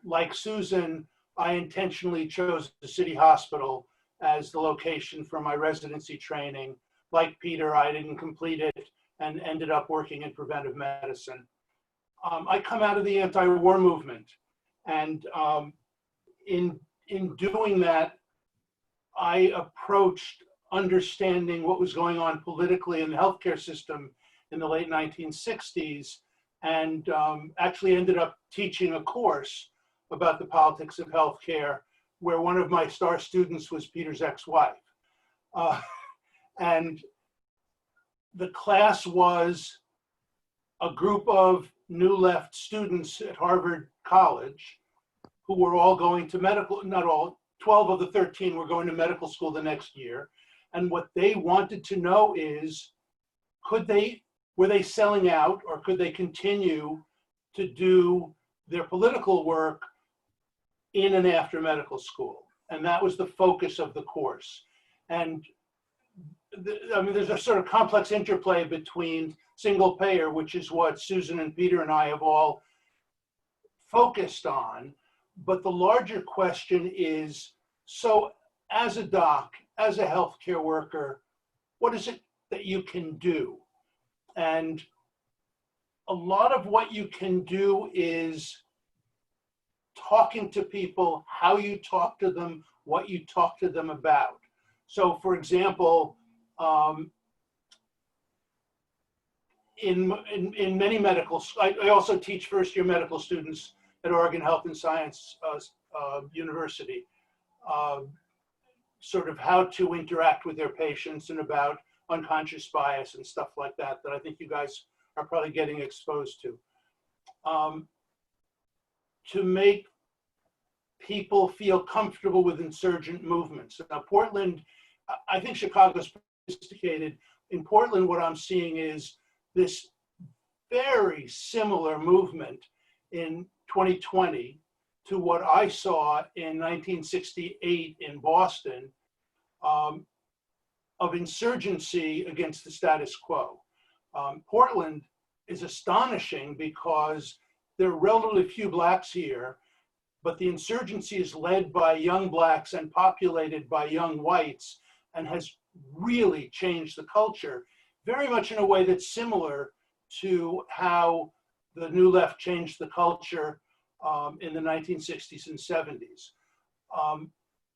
Like Susan, I intentionally chose the city hospital as the location for my residency training. Like Peter, I didn't complete it and ended up working in preventive medicine. I come out of the anti-war movement, and in doing that, I approached understanding what was going on politically in the healthcare system in the late 1960s, and actually ended up teaching a course about the politics of healthcare, where one of my star students was Peter's ex-wife. And the class was a group of New Left students at Harvard College who were all going to medical, not all, 12 of the 13 were going to medical school the next year. And what they wanted to know is, were they selling out, or could they continue to do their political work in and after medical school? And that was the focus of the course. And I mean, there's a sort of complex interplay between single payer, which is what Susan and Peter and I have all focused on. But the larger question is, so as a doc, as a healthcare worker, what is it that you can do? And a lot of what you can do is talking to people, how you talk to them, what you talk to them about. So for example, in many medical, I also teach first-year medical students at Oregon Health and Science University, sort of how to interact with their patients and about unconscious bias and stuff like that, that I think you guys are probably getting exposed to. To make people feel comfortable with insurgent movements. Now, Portland, I think Chicago's sophisticated. In Portland, what I'm seeing is this very similar movement in 2020 to what I saw in 1968 in Boston, of insurgency against the status quo. Portland is astonishing because there are relatively few Blacks here, but the insurgency is led by young Blacks and populated by young whites, and has really changed the culture, very much in a way that's similar to how the New Left changed the culture in the 1960s and 70s.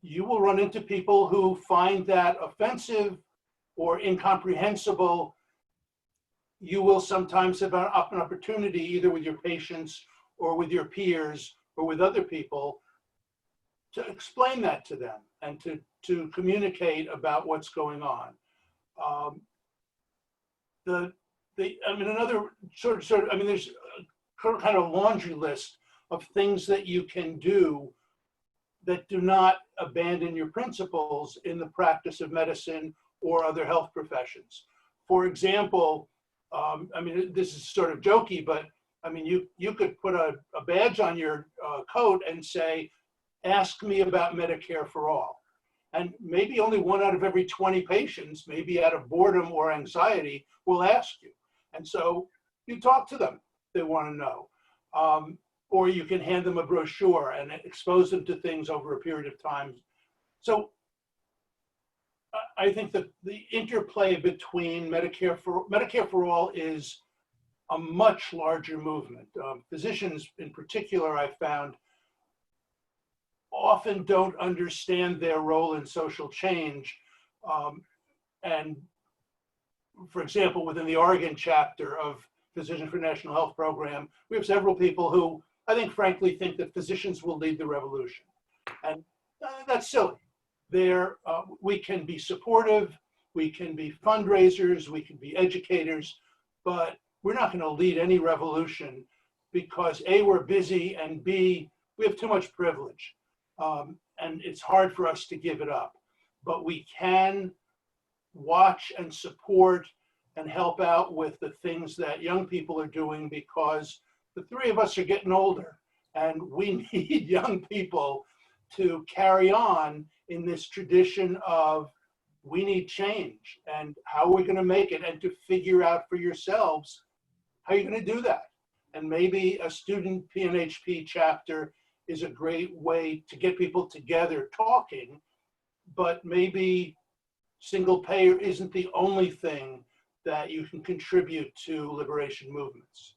You will run into people who find that offensive or incomprehensible. You will sometimes have an opportunity, either with your patients or with your peers or with other people, to explain that to them and to communicate about what's going on. I mean, another I mean, there's a kind of laundry list of things that you can do that do not abandon your principles in the practice of medicine or other health professions. For example, I mean, this is sort of jokey, but I mean, you could put a badge on your coat and say, ask me about Medicare for all. And maybe only 1 out of every 20 patients, maybe out of boredom or anxiety, will ask you. And so you talk to them, they want to know. Or you can hand them a brochure and expose them to things over a period of time. So I think that the interplay between Medicare for all is a much larger movement. Physicians in particular, I found, often don't understand their role in social change. And for example, within the Oregon chapter of Physicians for National Health Program, we have several people who I think frankly think that physicians will lead the revolution. And that's silly. We can be supportive, we can be fundraisers, we can be educators, but we're not going to lead any revolution because A, we're busy, and B, we have too much privilege. And it's hard for us to give it up. But we can watch and support and help out with the things that young people are doing, because the 3 of us are getting older and we need young people to carry on in this tradition of we need change and how we're going to make it, and to figure out for yourselves how you're going to do that. And maybe a student PNHP chapter is a great way to get people together talking, but maybe single payer isn't the only thing that you can contribute to liberation movements.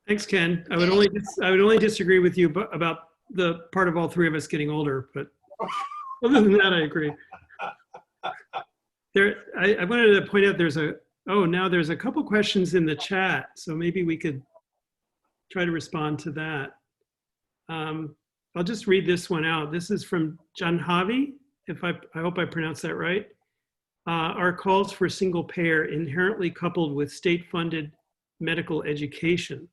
Thanks, Ken. I would only disagree with you about the part of all 3 of us getting older, but other than that, I agree. I wanted to point out now there's a couple questions in the chat, so maybe we could try to respond to that. I'll just read this one out. This is from Janhavi, I hope I pronounced that right. Are calls for single payer inherently coupled with state-funded medical education?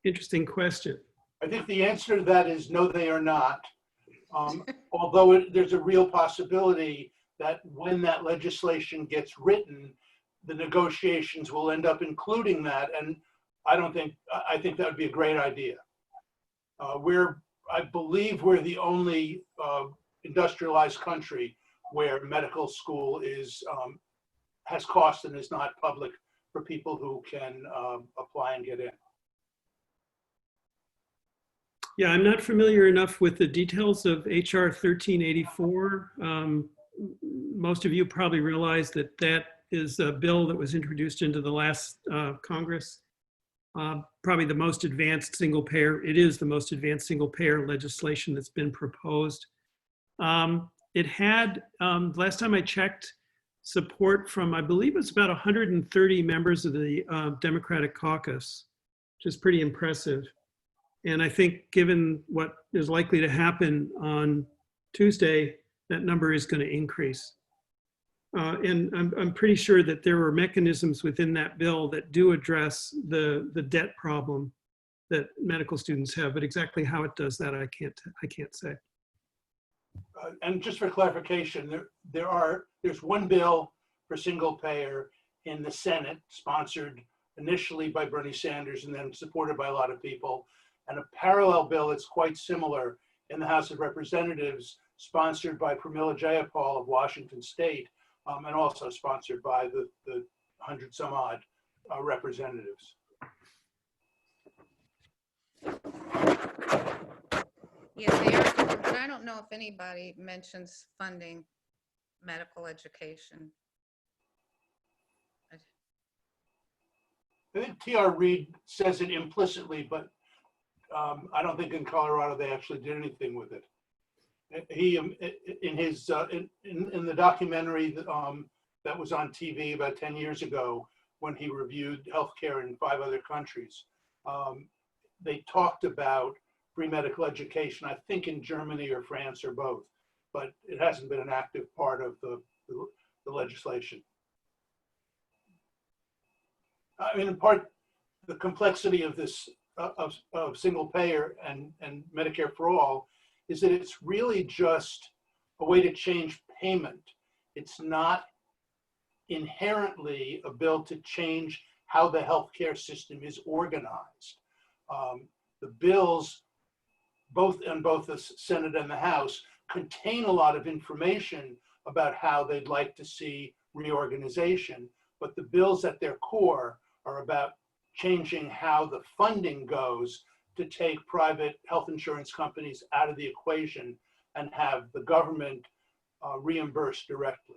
Interesting question. I think the answer to that is no, they are not. Although there's a real possibility that when that legislation gets written, the negotiations will end up including that. And I think that would be a great idea. I believe we're the only industrialized country where medical school has cost and is not public for people who can apply and get in. Yeah, I'm not familiar enough with the details of HR 1384. Most of you probably realize that that is a bill that was introduced into the last Congress. Probably the most advanced single payer. It is the most advanced single payer legislation that's been proposed. It had, last time I checked, support from, I believe it's about 130 members of the Democratic caucus, which is pretty impressive. And I think given what is likely to happen on Tuesday, that number is going to increase. And I'm pretty sure that there are mechanisms within that bill that do address the debt problem that medical students have, but exactly how it does that, I can't say. And just for clarification, there's one bill for single payer in the Senate, sponsored initially by Bernie Sanders and then supported by a lot of people, and a parallel bill that's quite similar in the House of Representatives, sponsored by Pramila Jayapal of Washington State, and also sponsored by the 100 some odd representatives. Yeah, they are, but I don't know if anybody mentions funding medical education. I think T.R. Reid says it implicitly, but I don't think in Colorado they actually did anything with it. He, in his in the documentary that was on TV about 10 years ago, when he reviewed healthcare in 5 other countries. They talked about free medical education, I think in Germany or France or both, but it hasn't been an active part of the legislation. I mean, in part, the complexity of this, of single payer and Medicare for all, is that it's really just a way to change payment. It's not inherently a bill to change how the healthcare system is organized. The bills, both the Senate and the House, contain a lot of information about how they'd like to see reorganization, but the bills at their core are about changing how the funding goes to take private health insurance companies out of the equation and have the government reimburse directly.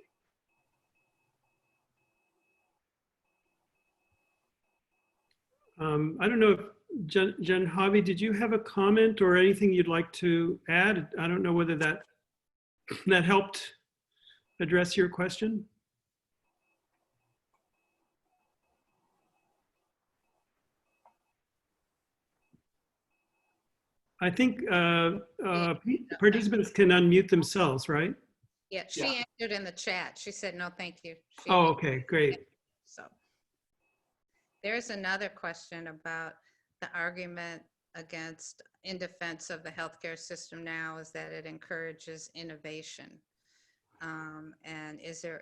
I don't know if Jen Javi, did you have a comment or anything you'd like to add? I don't know whether that helped address your question. I think participants can unmute themselves, right? Yeah, she answered in the chat. She said, no, thank you. Oh, okay, great. So there's another question about the argument against, in defense of the healthcare system now, is that it encourages innovation. And is there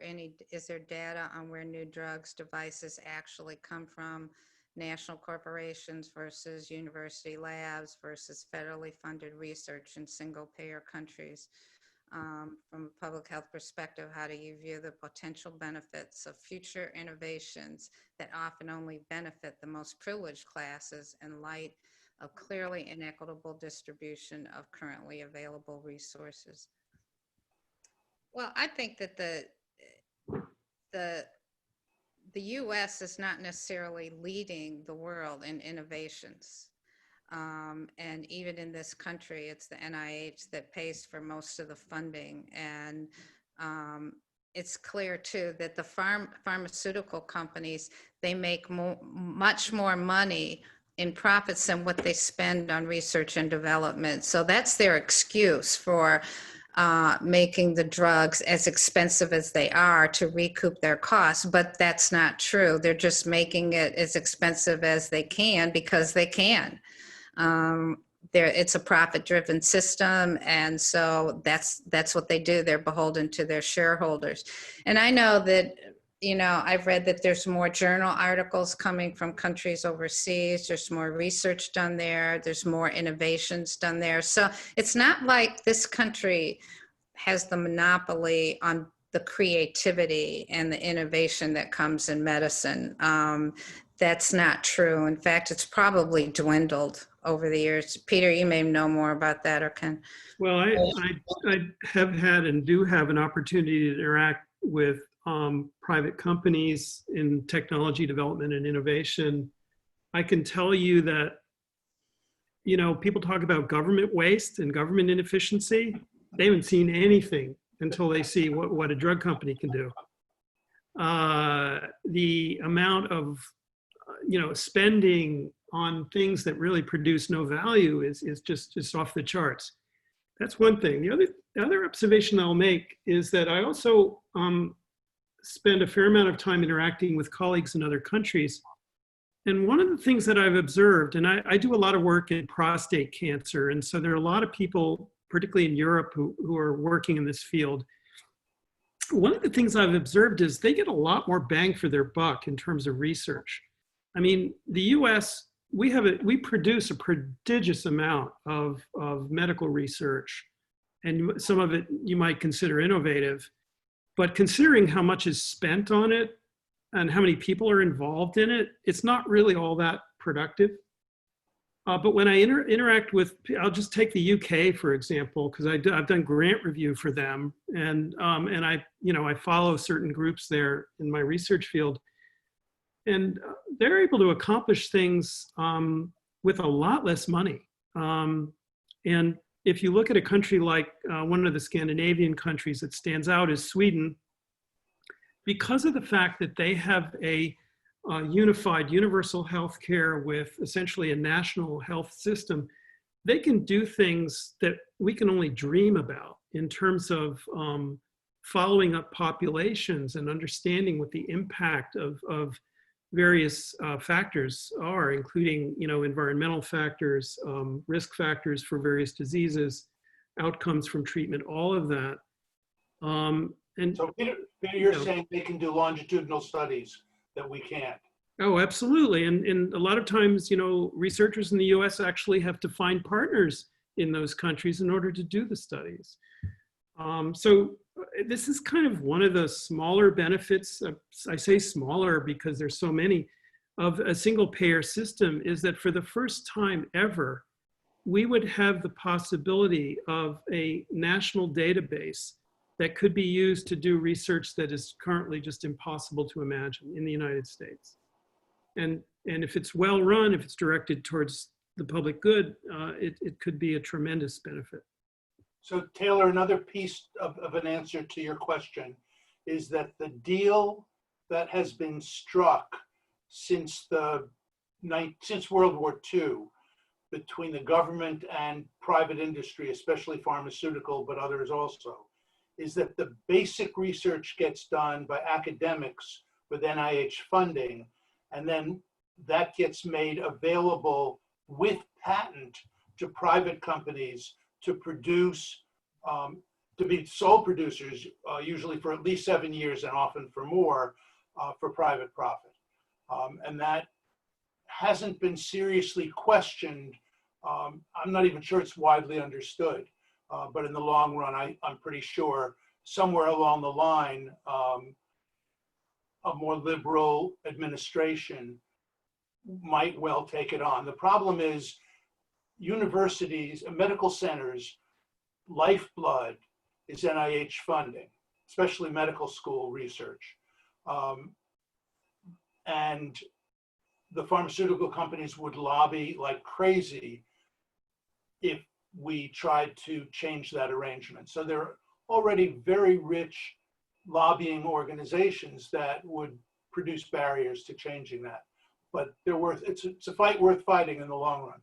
data on where new drugs, devices actually come from? National corporations versus university labs versus federally funded research in single payer countries. From a public health perspective, how do you view the potential benefits of future innovations that often only benefit the most privileged classes in light of clearly inequitable distribution of currently available resources? Well, I think that the U.S. is not necessarily leading the world in innovations. And even in this country, it's the NIH that pays for most of the funding. And it's clear too that the pharmaceutical companies, they make much more money in profits than what they spend on research and development. So that's their excuse for making the drugs as expensive as they are to recoup their costs, but that's not true. They're just making it as expensive as they can because they can. It's a profit-driven system, and so that's what they do. They're beholden to their shareholders. And I know that, you know, I've read that there's more journal articles coming from countries overseas. There's more research done there. There's more innovations done there. So it's not like this country has the monopoly on the creativity and the innovation that comes in medicine. That's not true. In fact, it's probably dwindled over the years. Peter, you may know more about that, or Ken. Well, I have had and do have an opportunity to interact with private companies in technology development and innovation. I can tell you that, you know, people talk about government waste and government inefficiency. They haven't seen anything until they see what a drug company can do. The amount of, you know, spending on things that really produce no value is just off the charts. That's one thing. The other observation I'll make is that I also spend a fair amount of time interacting with colleagues in other countries. And one of the things that I've observed, and I do a lot of work in prostate cancer, and so there are a lot of people, particularly in Europe, who are working in this field. One of the things I've observed is they get a lot more bang for their buck in terms of research. I mean, the US, we produce a prodigious amount of medical research, and some of it you might consider innovative. But considering how much is spent on it and how many people are involved in it, it's not really all that productive. But when I interact with, I'll just take the UK, for example, because I've done grant review for them, and I follow certain groups there in my research field. And they're able to accomplish things with a lot less money. And if you look at a country like one of the Scandinavian countries that stands out is Sweden, because of the fact that they have a unified universal health care with essentially a national health system, they can do things that we can only dream about in terms of following up populations and understanding what the impact of various factors are, including, environmental factors, risk factors for various diseases, outcomes from treatment, all of that. And So Peter, you're saying they can do longitudinal studies that we can't? Oh, absolutely. And a lot of times, researchers in the US actually have to find partners in those countries in order to do the studies. So this is kind of one of the smaller benefits, I say smaller because there's so many, of a single payer system, is that for the first time ever, we would have the possibility of a national database that could be used to do research that is currently just impossible to imagine in the United States. And if it's well run, if it's directed towards the public good, it could be a tremendous benefit. So Taylor, another piece of an answer to your question is that the deal that has been struck since World War II between the government and private industry, especially pharmaceutical, but others also, is that the basic research gets done by academics with NIH funding, and then that gets made available with patent to private companies to produce, to be sole producers, usually for at least 7 years and often for more, for private profit. And that hasn't been seriously questioned. I'm not even sure it's widely understood, but in the long run, I'm pretty sure somewhere along the line, a more liberal administration might well take it on. The problem is universities, medical centers, lifeblood is NIH funding, especially medical school research. And the pharmaceutical companies would lobby like crazy if we tried to change that arrangement. So there are already very rich lobbying organizations that would produce barriers to changing that. But it's a fight worth fighting in the long run.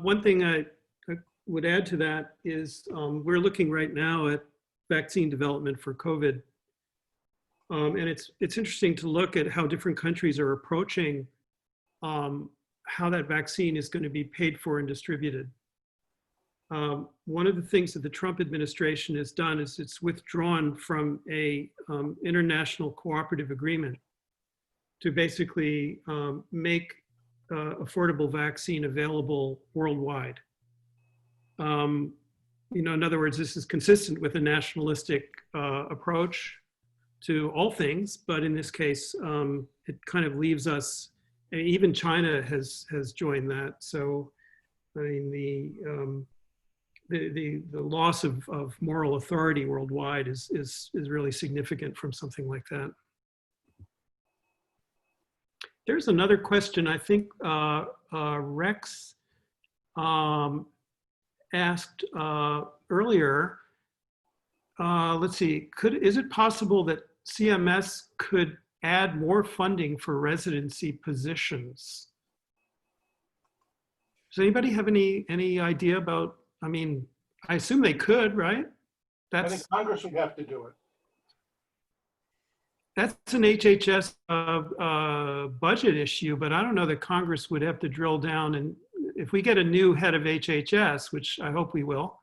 One thing I would add to that is we're looking right now at vaccine development for COVID. And it's interesting to look at how different countries are approaching how that vaccine is going to be paid for and distributed. One of the things that the Trump administration has done is it's withdrawn from a international cooperative agreement to basically make affordable vaccine available worldwide. In other words, this is consistent with a nationalistic approach to all things, but in this case, it kind of leaves us, even China has joined that. So, I mean, the loss of moral authority worldwide is really significant from something like that. There's another question, I think Rex asked earlier. Let's see, is it possible that CMS could add more funding for residency positions? Does anybody have any idea about, I mean, I assume they could, right? I think Congress would have to do it. That's an HHS budget issue, but I don't know that Congress would have to drill down. And if we get a new head of HHS, which I hope we will,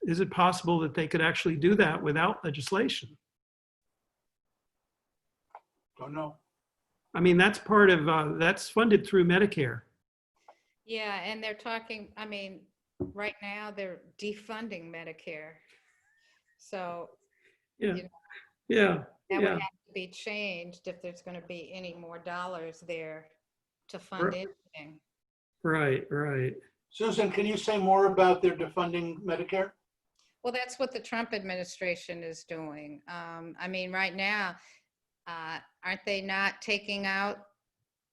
is it possible that they could actually do that without legislation? Don't know. I mean, that's part of, that's funded through Medicare. Yeah, and they're talking, I mean, right now they're defunding Medicare. So, Yeah. you know, Yeah. that would have to be changed if there's going to be any more dollars there to fund anything. Right, right. Susan, can you say more about their defunding Medicare? Well, that's what the Trump administration is doing. I mean, right now, aren't they not taking out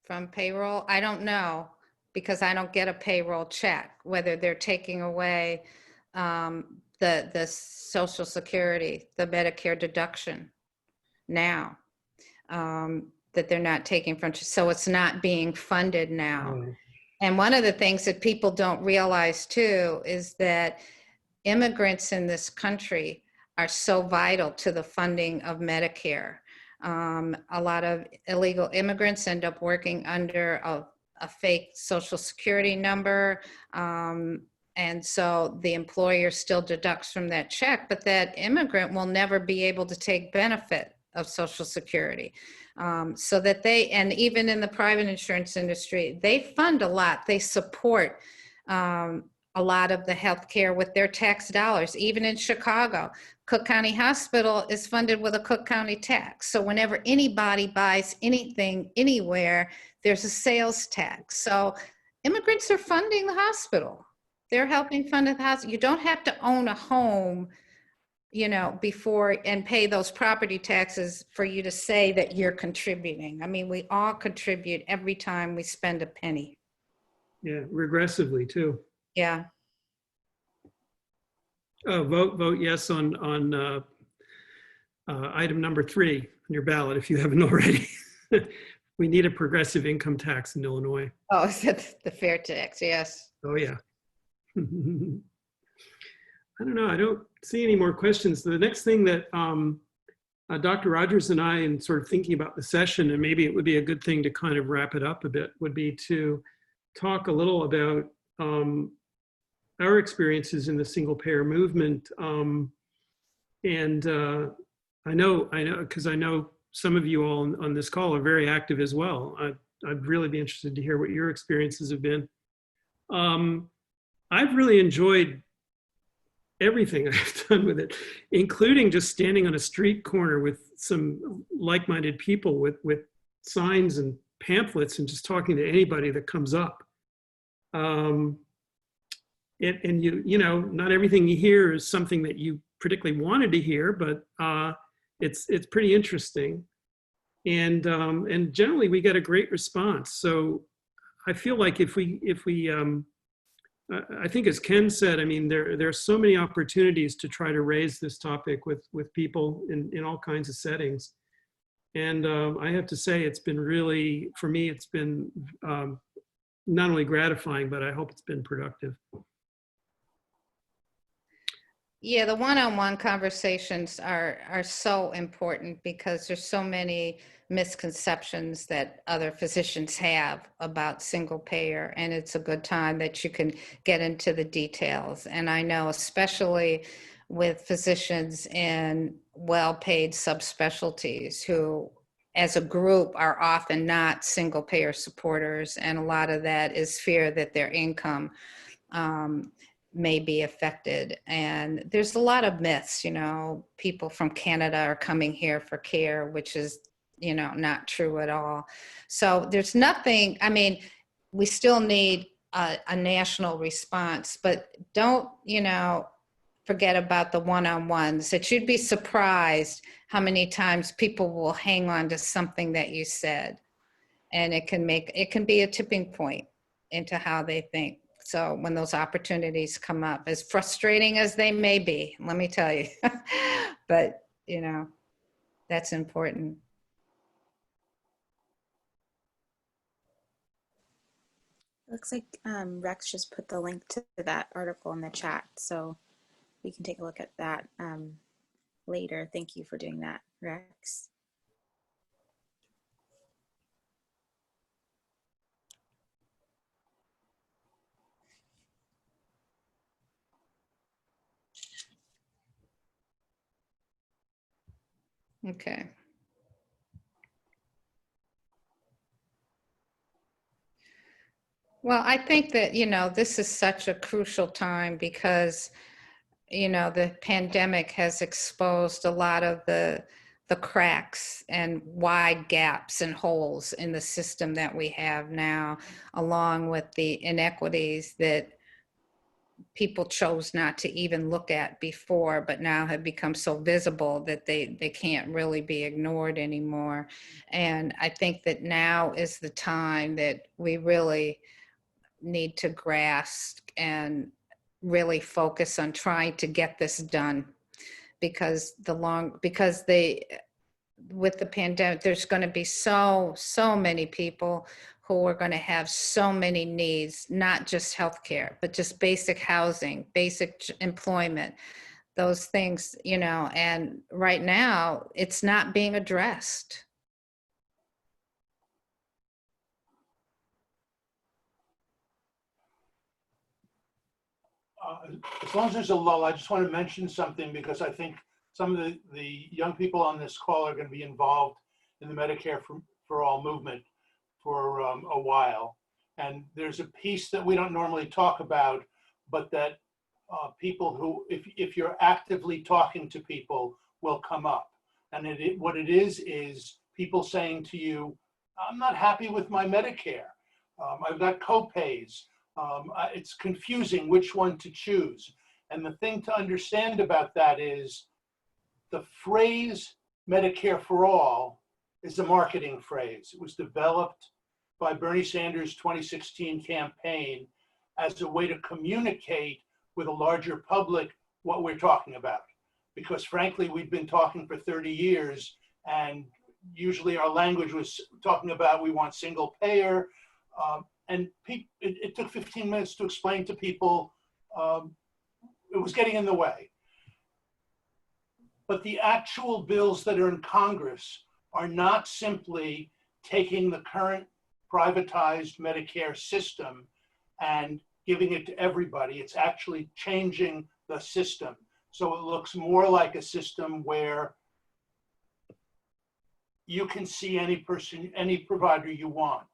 from payroll? I don't know. because I don't get a payroll check, whether they're taking away the Social Security, the Medicare deduction now, that they're not taking from, so it's not being funded now. And one of the things that people don't realize too is that immigrants in this country are so vital to the funding of Medicare. A lot of illegal immigrants end up working under a fake Social Security number. And so the employer still deducts from that check, but that immigrant will never be able to take benefit of Social Security. So that they, and even in the private insurance industry, they fund a lot. They support a lot of the healthcare with their tax dollars. Even in Chicago, Cook County Hospital is funded with a Cook County tax. So whenever anybody buys anything anywhere, there's a sales tax. So immigrants are funding the hospital. They're helping fund the hospital. You don't have to own a home, you know, before and pay those property taxes for you to say that you're contributing. I mean, we all contribute every time we spend a penny. Yeah, regressively too. Yeah. Vote yes on item number 3 on your ballot if you haven't already. We need a progressive income tax in Illinois. Oh, is that the fair tax? Yes. Oh yeah. I don't know. I don't see any more questions. The next thing that Dr. Rogers and I, in sort of thinking about the session, and maybe it would be a good thing to kind of wrap it up a bit, would be to talk a little about our experiences in the single payer movement. And I know, because I know some of you all on this call are very active as well. I'd really be interested to hear what your experiences have been. I've really enjoyed everything I've done with it, including just standing on a street corner with some like-minded people with signs and pamphlets and just talking to anybody that comes up. And you know, not everything you hear is something that you particularly wanted to hear, but it's pretty interesting. And generally we get a great response. So I feel like if we I think as Ken said, I mean, there are so many opportunities to try to raise this topic with people in all kinds of settings. And I have to say, it's been really, for me, it's been not only gratifying, but I hope it's been productive. Yeah, the one-on-one conversations are so important because there's so many misconceptions that other physicians have about single payer, and it's a good time that you can get into the details. And I know especially with physicians in well-paid subspecialties who as a group are often not single payer supporters, and a lot of that is fear that their income may be affected. And there's a lot of myths, you know, people from Canada are coming here for care, which is, you know, not true at all. So there's nothing, I mean, we still need a national response, but don't, you know, forget about the one-on-ones. That you'd be surprised how many times people will hang on to something that you said. And it can be a tipping point into how they think. So when those opportunities come up, as frustrating as they may be, let me tell you, but you know, that's important. Looks like Rex just put the link to that article in the chat, so we can take a look at that later. Thank you for doing that, Rex. Okay. Well, I think that, you know, this is such a crucial time because, you know, the pandemic has exposed a lot of the cracks and wide gaps and holes in the system that we have now, along with the inequities that people chose not to even look at before, but now have become so visible that they can't really be ignored anymore. And I think that now is the time that we really need to grasp and really focus on trying to get this done, because with the pandemic, there's going to be so many people who are going to have so many needs, not just healthcare, but just basic housing, basic employment, those things, you know, and right now it's not being addressed. As long as there's a lull, I just want to mention something, because I think some of the young people on this call are going to be involved in the Medicare for All movement for a while. And there's a piece that we don't normally talk about, but that people who, if you're actively talking to people, will come up. And what it is people saying to you, I'm not happy with my Medicare. I've got co-pays. It's confusing which one to choose. And the thing to understand about that is the phrase Medicare for All is a marketing phrase. It was developed by Bernie Sanders' 2016 campaign as a way to communicate with a larger public what we're talking about. Because frankly, we've been talking for 30 years, and usually our language was talking about we want single payer, and it took 15 minutes to explain to people. It was getting in the way. But the actual bills that are in Congress are not simply taking the current privatized Medicare system and giving it to everybody. It's actually changing the system. So it looks more like a system where you can see any person, any provider you want.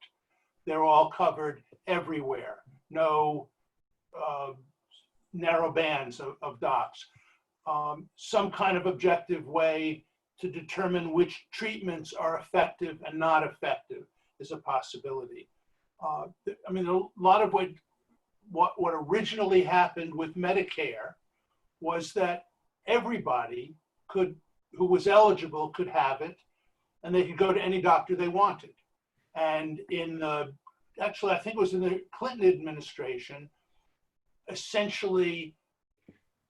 They're all covered everywhere. No narrow bands of docs. Some kind of objective way to determine which treatments are effective and not effective is a possibility. I mean, a lot of what originally happened with Medicare was that everybody who was eligible could have it, and they could go to any doctor they wanted. And actually, I think it was in the Clinton administration, essentially,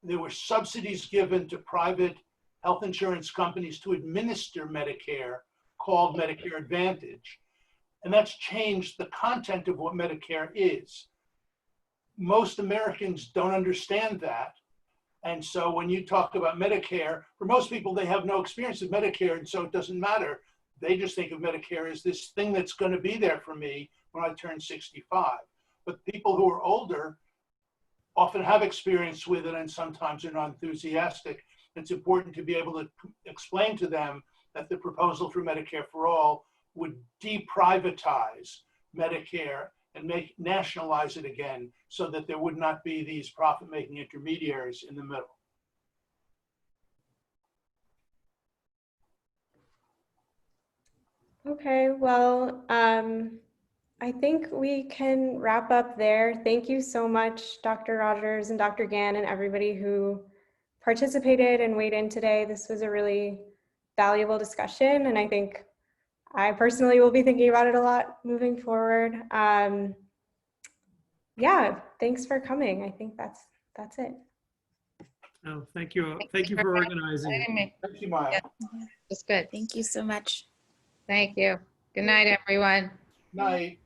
there were subsidies given to private health insurance companies to administer Medicare, called Medicare Advantage. And that's changed the content of what Medicare is. Most Americans don't understand that. And so when you talk about Medicare, for most people, they have no experience with Medicare, and so it doesn't matter. They just think of Medicare as this thing that's going to be there for me when I turn 65. But people who are older often have experience with it, and sometimes are not enthusiastic. It's important to be able to explain to them that the proposal for Medicare for All would deprivatize Medicare and nationalize it again, so that there would not be these profit-making intermediaries in the middle. Okay, well, I think we can wrap up there. Thank you so much, Dr. Rogers and Dr. Gann, and everybody who participated and weighed in today. This was a really valuable discussion, and I think I personally will be thinking about it a lot moving forward. Yeah, thanks for coming. I think that's it. Oh, thank you. Thank you for organizing it. Thank you, Maya. It's good. Thank you so much. Thank you. Good night, everyone. Night.